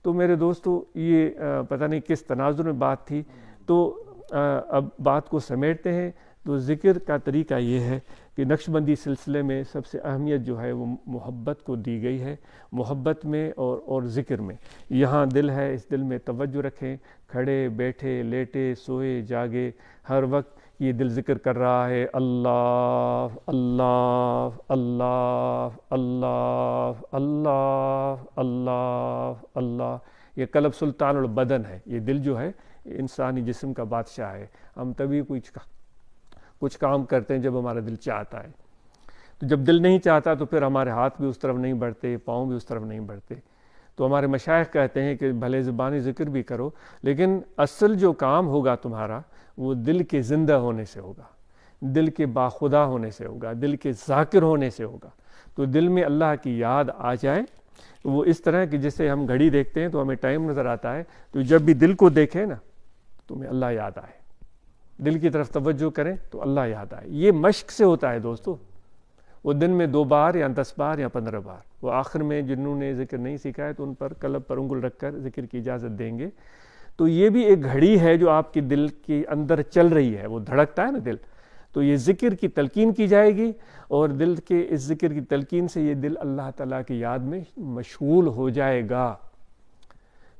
تو میرے دوستو یہ پتہ نہیں کس تناظر میں بات تھی. تو اب بات کو سمیٹتے ہیں. تو ذکر کا طریقہ یہ ہے کہ نقشبندی سلسلے میں سب سے اہمیت جو ہے وہ محبت کو دی گئی ہے. محبت میں اور ذکر میں. یہاں دل ہے، اس دل میں توجہ رکھیں. کھڑے بیٹھے لیٹے سوئے جاگے ہر وقت یہ دل ذکر کر رہا ہے، اللہ اللہ اللہ اللہ اللہ اللہ اللہ. یہ قلب سلطان البدن ہے. یہ دل جو ہے انسانی جسم کا بادشاہ ہے. ہم تبھی کچھ کام کرتے ہیں جب ہمارا دل چاہتا ہے. تو جب دل نہیں چاہتا تو پھر ہمارے ہاتھ بھی اس طرف نہیں بڑھتے، پاؤں بھی اس طرف نہیں بڑھتے. تو ہمارے مشائخ کہتے ہیں کہ بھلے زبانی ذکر بھی کرو، لیکن اصل جو کام ہوگا تمہارا وہ دل کے زندہ ہونے سے ہوگا، دل کے باخدا ہونے سے ہوگا، دل کے ذاکر ہونے سے ہوگا. تو دل میں اللہ کی یاد آ جائے. وہ اس طرح کہ جیسے ہم گھڑی دیکھتے ہیں تو ہمیں ٹائم نظر آتا ہے، تو جب بھی دل کو دیکھیں نا تمہیں اللہ یاد آئے، دل کی طرف توجہ کریں تو اللہ یاد آئے. یہ مشق سے ہوتا ہے دوستو. وہ دن میں 2 بار یا 10 بار یا 15 بار. وہ آخر میں جنہوں نے ذکر نہیں سیکھا ہے تو ان پر قلب پر انگل رکھ کر ذکر کی اجازت دیں گے. تو یہ بھی ایک گھڑی ہے جو آپ کے دل کے اندر چل رہی ہے، وہ دھڑکتا ہے نا دل. تو یہ ذکر کی تلقین کی جائے گی اور دل کے اس ذکر کی تلقین سے یہ دل اللہ تعالیٰ کی یاد میں مشغول ہو جائے گا.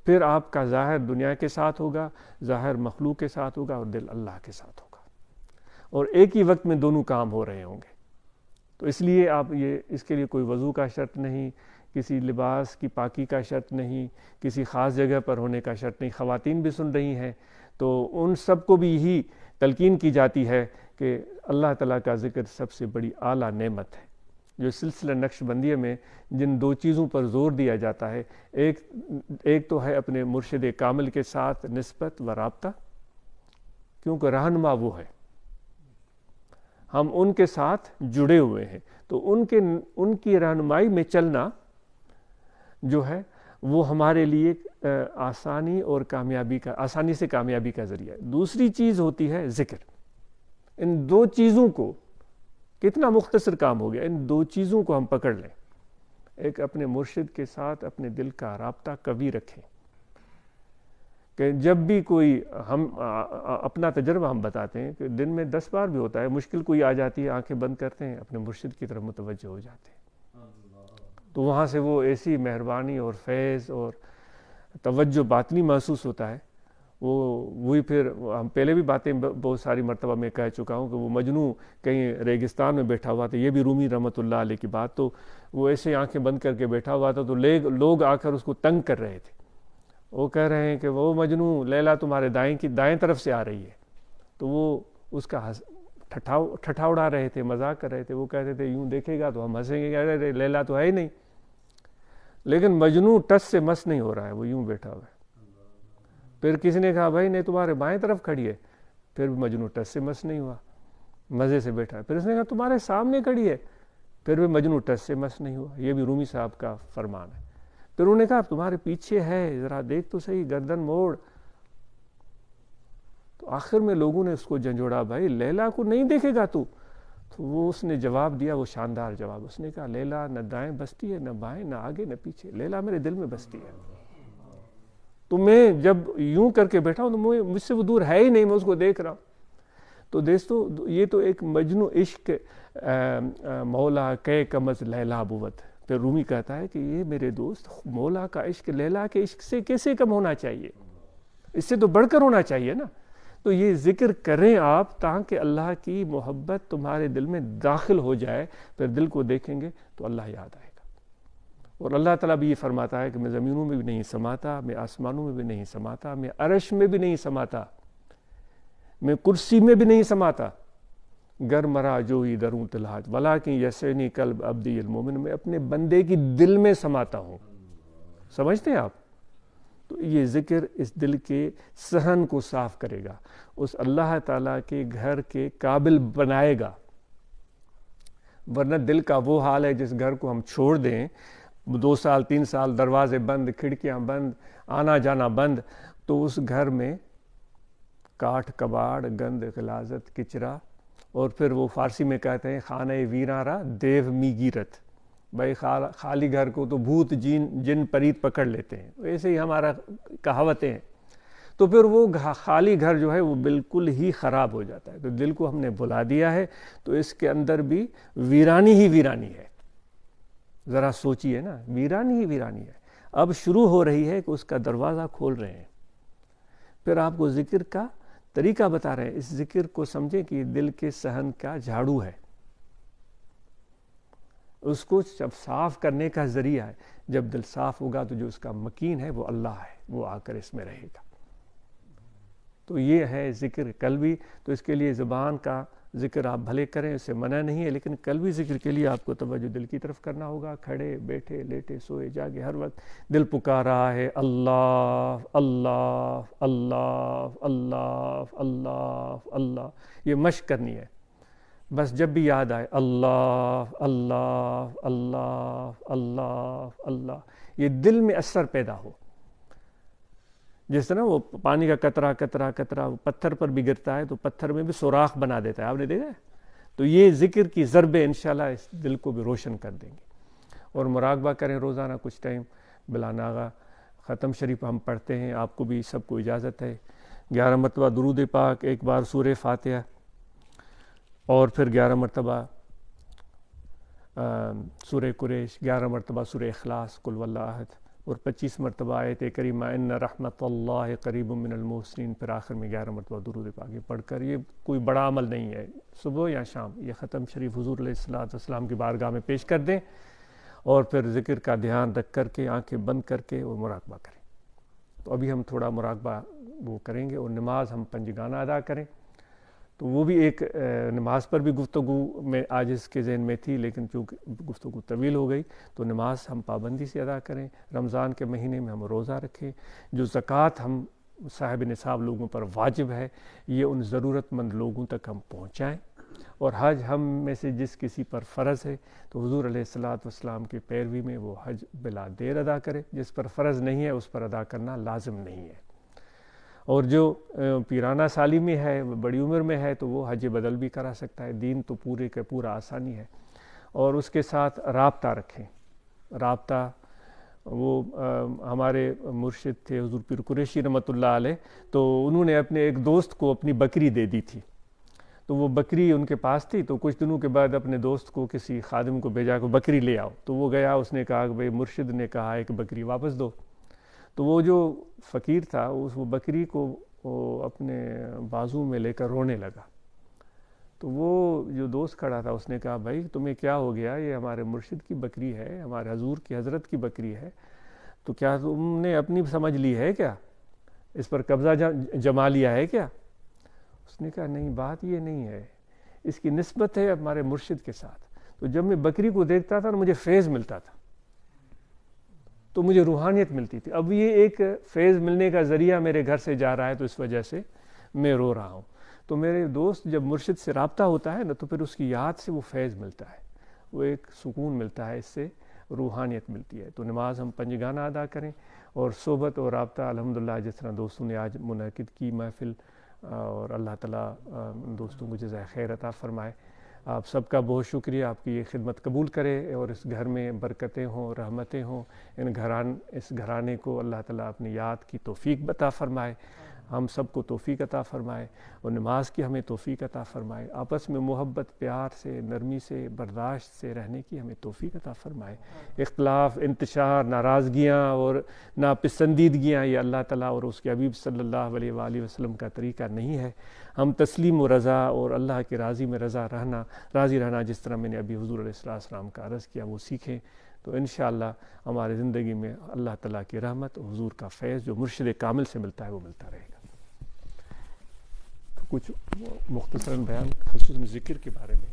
پھر آپ کا ظاہر دنیا کے ساتھ ہوگا، ظاہر مخلوق کے ساتھ ہوگا اور دل اللہ کے ساتھ ہوگا. اور ایک ہی وقت میں دونوں کام ہو رہے ہوں گے. تو اس لیے آپ اس کے لیے کوئی وضو کا شرط نہیں، کسی لباس کی پاکی کا شرط نہیں، کسی خاص جگہ پر ہونے کا شرط نہیں. خواتین بھی سن رہی ہیں تو ان سب کو بھی یہی تلقین کی جاتی ہے کہ اللہ تعالیٰ کا ذکر سب سے بڑی اعلیٰ نعمت ہے. جو سلسلہ نقش بندیہ میں جن 2 چیزوں پر زور دیا جاتا ہے، ایک تو ہے اپنے مرشد کامل کے ساتھ نسبت و رابطہ، کیونکہ رہنما وہ ہے، ہم ان کے ساتھ جڑے ہوئے ہیں. تو ان کی رہنمائی میں چلنا جو ہے وہ ہمارے لیے آسانی سے کامیابی کا ذریعہ ہے. دوسری چیز ہوتی ہے ذکر. ان 2 چیزوں کو، کتنا مختصر کام ہو گیا، ان 2 چیزوں کو ہم پکڑ لیں. ایک اپنے مرشد کے ساتھ اپنے دل کا رابطہ قوی رکھیں کہ جب بھی کوئی ہم اپنا تجربہ ہم بتاتے ہیں کہ دن میں 10 بار بھی ہوتا ہے، مشکل کوئی آ جاتی ہے، آنکھیں بند کرتے ہیں، اپنے مرشد کی طرف متوجہ ہو جاتے ہیں. تو وہاں سے وہ ایسی مہربانی اور فیض اور توجہ باطنی محسوس ہوتا ہے. وہی پھر ہم پہلے بھی باتیں بہت ساری مرتبہ میں کہہ چکا ہوں کہ وہ مجنوں کہیں ریگستان میں بیٹھا ہوا تھا. یہ بھی رومی رحمۃ اللہ علیہ کی بات. تو وہ ایسے آنکھیں بند کر کے بیٹھا ہوا تھا تو لوگ آ کر اس کو تنگ کر رہے تھے. وہ کہہ رہے ہیں کہ وہ مجنوں لیلا تمہارے دائیں طرف سے آ رہی ہے. تو وہ اس کا ٹھٹھا اڑا رہے تھے، مذاق کر رہے تھے. وہ کہتے تھے یوں دیکھے گا تو ہم ہنسیں گے، کہہ رہے تھے لیلا تو ہے ہی نہیں. لیکن مجنوں ٹس سے مس نہیں ہو رہا ہے، وہ یوں بیٹھا ہوا ہے. پھر کسی نے کہا بھائی نہیں تمہارے بائیں طرف کھڑی ہے. پھر بھی مجنوں ٹس سے مس نہیں ہوا، مزے سے بیٹھا ہے. پھر اس نے کہا تمہارے سامنے کھڑی ہے. پھر بھی مجنوں ٹس سے مس نہیں ہوا. یہ بھی رومی صاحب کا فرمان ہے. پھر انہوں نے کہا تمہارے پیچھے ہے، ذرا دیکھ تو صحیح، گردن موڑ. تو آخر میں لوگوں نے اس کو جھنجھوڑا، بھائی لیلا کو نہیں دیکھے گا تو وہ اس نے جواب دیا، وہ شاندار جواب. اس نے کہا لیلا نہ دائیں بستی ہے، نہ بائیں، نہ آگے نہ پیچھے. لیلا میرے دل میں بستی ہے. تو میں جب یوں کر کے بیٹھا ہوں تو مجھ سے وہ دور ہے ہی نہیں، میں اس کو دیکھ رہا ہوں. تو دوستو یہ تو ایک مجنوں عشق مولا کے کمز لیلا بود. پھر رومی کہتا ہے کہ یہ میرے دوست مولا کا عشق لیلا کے عشق سے کیسے کم ہونا چاہیے، اس سے تو بڑھ کر ہونا چاہیے نا. تو یہ ذکر کریں آپ تاکہ اللہ کی محبت تمہارے دل میں داخل ہو جائے. پھر دل کو دیکھیں گے تو اللہ یاد آئے گا. اور اللہ تعالیٰ بھی یہ فرماتا ہے کہ میں زمینوں میں بھی نہیں سماتا، میں آسمانوں میں بھی نہیں سماتا، میں عرش میں بھی نہیں سماتا، میں کرسی میں بھی نہیں سماتا. گر مرا جو ہی دروں تلہاج ولیکن یسعنی قلب عبدی المومن. میں اپنے بندے کی دل میں سماتا ہوں. سمجھتے ہیں آپ؟ تو یہ ذکر اس دل کے صحن کو صاف کرے گا، اس اللہ تعالیٰ کے گھر کے قابل بنائے گا. ورنہ دل کا وہ حال ہے جس گھر کو ہم چھوڑ دیں 2 سال 3 سال، دروازے بند، کھڑکیاں بند، آنا جانا بند، تو اس گھر میں کاٹھ کباڑ، گند غلاظت، کچرا، اور پھر وہ فارسی میں کہتے ہیں خانہ ویرارا دیو می گیرت، بھائی خالی گھر کو تو بھوت جن پریت پکڑ لیتے ہیں، ایسے ہی ہمارا کہاوتیں ہیں. تو پھر وہ خالی گھر جو ہے وہ بالکل ہی خراب ہو جاتا ہے. تو دل کو ہم نے بلا دیا ہے تو اس کے اندر بھی ویرانی ہی ویرانی ہے. ذرا سوچئے نا، ویرانی ہی ویرانی ہے. اب شروع ہو رہی ہے کہ اس کا دروازہ کھول رہے ہیں. پھر آپ کو ذکر کا طریقہ بتا رہے ہیں. اس ذکر کو سمجھیں کہ دل کے صحن کا جھاڑو ہے، اس کو جب صاف کرنے کا ذریعہ ہے. جب دل صاف ہوگا تو جو اس کا مکین ہے وہ اللہ ہے، وہ آ کر اس میں رہے گا. تو یہ ہے ذکر قلبی. تو اس کے لیے زبان کا ذکر آپ بھلے کریں، اس سے منع نہیں ہے، لیکن قلبی ذکر کے لیے آپ کو توجہ دل کی طرف کرنا ہوگا. کھڑے بیٹھے لیٹے سوئے جاگے ہر وقت دل پکار رہا ہے اللہ اللہ اللہ اللہ اللہ اللہ. یہ مشق کرنی ہے. بس جب بھی یاد آئے اللہ اللہ اللہ اللہ اللہ، یہ دل میں اثر پیدا ہو. جس طرح وہ پانی کا قطرہ قطرہ قطرہ پتھر پر بھی گرتا ہے تو پتھر میں بھی سوراخ بنا دیتا ہے، آپ نے دیکھا ہے؟ تو یہ ذکر کی ضربیں انشاءاللہ اس دل کو بھی روشن کر دیں گے. اور مراقبہ کریں روزانہ کچھ ٹائم بلا ناغہ. ختم شریف ہم پڑھتے ہیں، آپ کو بھی سب کو اجازت ہے. 11 مرتبہ درود پاک، ایک بار سورہ فاتحہ، اور پھر 11 مرتبہ سورہ قریش، 11 مرتبہ سورہ اخلاص، قل واللہ احد، اور 25 مرتبہ آیت کریمہ ان رحمت اللہ قریب من المحسنین. پھر آخر میں 11 مرتبہ درود پاک پڑھ کر، یہ کوئی بڑا عمل نہیں ہے، صبح یا شام یہ ختم شریف حضور علیہ الصلوۃ والسلام کی بارگاہ میں پیش کر دیں، اور پھر ذکر کا دھیان رکھ کر کے آنکھیں بند کر کے اور مراقبہ کریں. تو ابھی ہم تھوڑا مراقبہ وہ کریں گے، اور نماز ہم پنجگانہ ادا کریں. تو وہ بھی ایک نماز پر بھی گفتگو میں آج اس کے ذہن میں تھی، لیکن چونکہ گفتگو طویل ہو گئی تو نماز ہم پابندی سے ادا کریں. رمضان کے مہینے میں ہم روزہ رکھیں. جو زکوٰۃ ہم صاحب نصاب لوگوں پر واجب ہے، یہ ان ضرورت مند لوگوں تک ہم پہنچائیں. اور حج ہم میں سے جس کسی پر فرض ہے تو حضور علیہ الصلوۃ والسلام کی پیروی میں وہ حج بلا دیر ادا کرے. جس پر فرض نہیں ہے اس پر ادا کرنا لازم نہیں ہے. اور جو پیرانہ سالی میں ہے، بڑی عمر میں ہے، تو وہ حج بدل بھی کرا سکتا ہے. دین تو پورے کا پورا آسانی ہے. اور اس کے ساتھ رابطہ رکھیں. رابطہ وہ ہمارے مرشد تھے حضور پیر قریشی رحمۃ اللہ علیہ، تو انہوں نے اپنے ایک دوست کو اپنی بکری دے دی تھی. تو وہ بکری ان کے پاس تھی. تو کچھ دنوں کے بعد اپنے دوست کو کسی خادم کو بھیجا کہ بکری لے آؤ. تو وہ گیا، اس نے کہا کہ بھئی مرشد نے کہا ہے کہ بکری واپس دو. تو وہ جو فقیر تھا وہ بکری کو اپنے بازو میں لے کر رونے لگا. تو وہ جو دوست کھڑا تھا اس نے کہا بھائی تمہیں کیا ہو گیا؟ یہ ہمارے مرشد کی بکری ہے، ہمارے حضور کی حضرت کی بکری ہے، تو کیا تم نے اپنی سمجھ لی ہے کیا؟ اس پر قبضہ جما لیا ہے کیا؟ اس نے کہا نہیں، بات یہ نہیں ہے، اس کی نسبت ہے ہمارے مرشد کے ساتھ. تو جب میں بکری کو دیکھتا تھا مجھے فیض ملتا تھا، تو مجھے روحانیت ملتی تھی. اب یہ ایک فیض ملنے کا ذریعہ میرے گھر سے جا رہا ہے، تو اس وجہ سے میں رو رہا ہوں. تو میرے دوست جب مرشد سے رابطہ ہوتا ہے نا، تو پھر اس کی یاد سے وہ فیض ملتا ہے، وہ ایک سکون ملتا ہے، اس سے روحانیت ملتی ہے. تو نماز ہم پنجگانہ ادا کریں، اور صحبت اور رابطہ الحمدللہ جس طرح دوستوں نے آج منعقد کی محفل، اور اللہ تعالیٰ دوستوں کو جزائے خیر عطا فرمائے. آپ سب کا بہت شکریہ، آپ کی یہ خدمت قبول کرے، اور اس گھر میں برکتیں ہوں، رحمتیں ہوں. اس گھرانے کو اللہ تعالیٰ اپنی یاد کی توفیق عطا فرمائے. ہم سب کو توفیق عطا فرمائے، اور نماز کی ہمیں توفیق عطا فرمائے. آپس میں محبت، پیار سے، نرمی سے، برداشت سے رہنے کی ہمیں توفیق عطا فرمائے. اختلاف، انتشار، ناراضگیاں اور ناپسندیدگیاں یہ اللہ تعالیٰ اور اس کے حبیب صلی اللہ علیہ وآلہ وسلم کا طریقہ نہیں ہے. ہم تسلیم و رضا اور اللہ کے راضی میں راضی رہنا، جس طرح میں نے ابھی حضور علیہ السلام کا عرض کیا، وہ سیکھیں. تو انشاءاللہ ہماری زندگی میں اللہ تعالیٰ کی رحمت اور حضور کا فیض جو مرشد کامل سے ملتا ہے وہ ملتا رہے گا. کچھ مختصراً بیان خصوصاً ذکر کے بارے میں.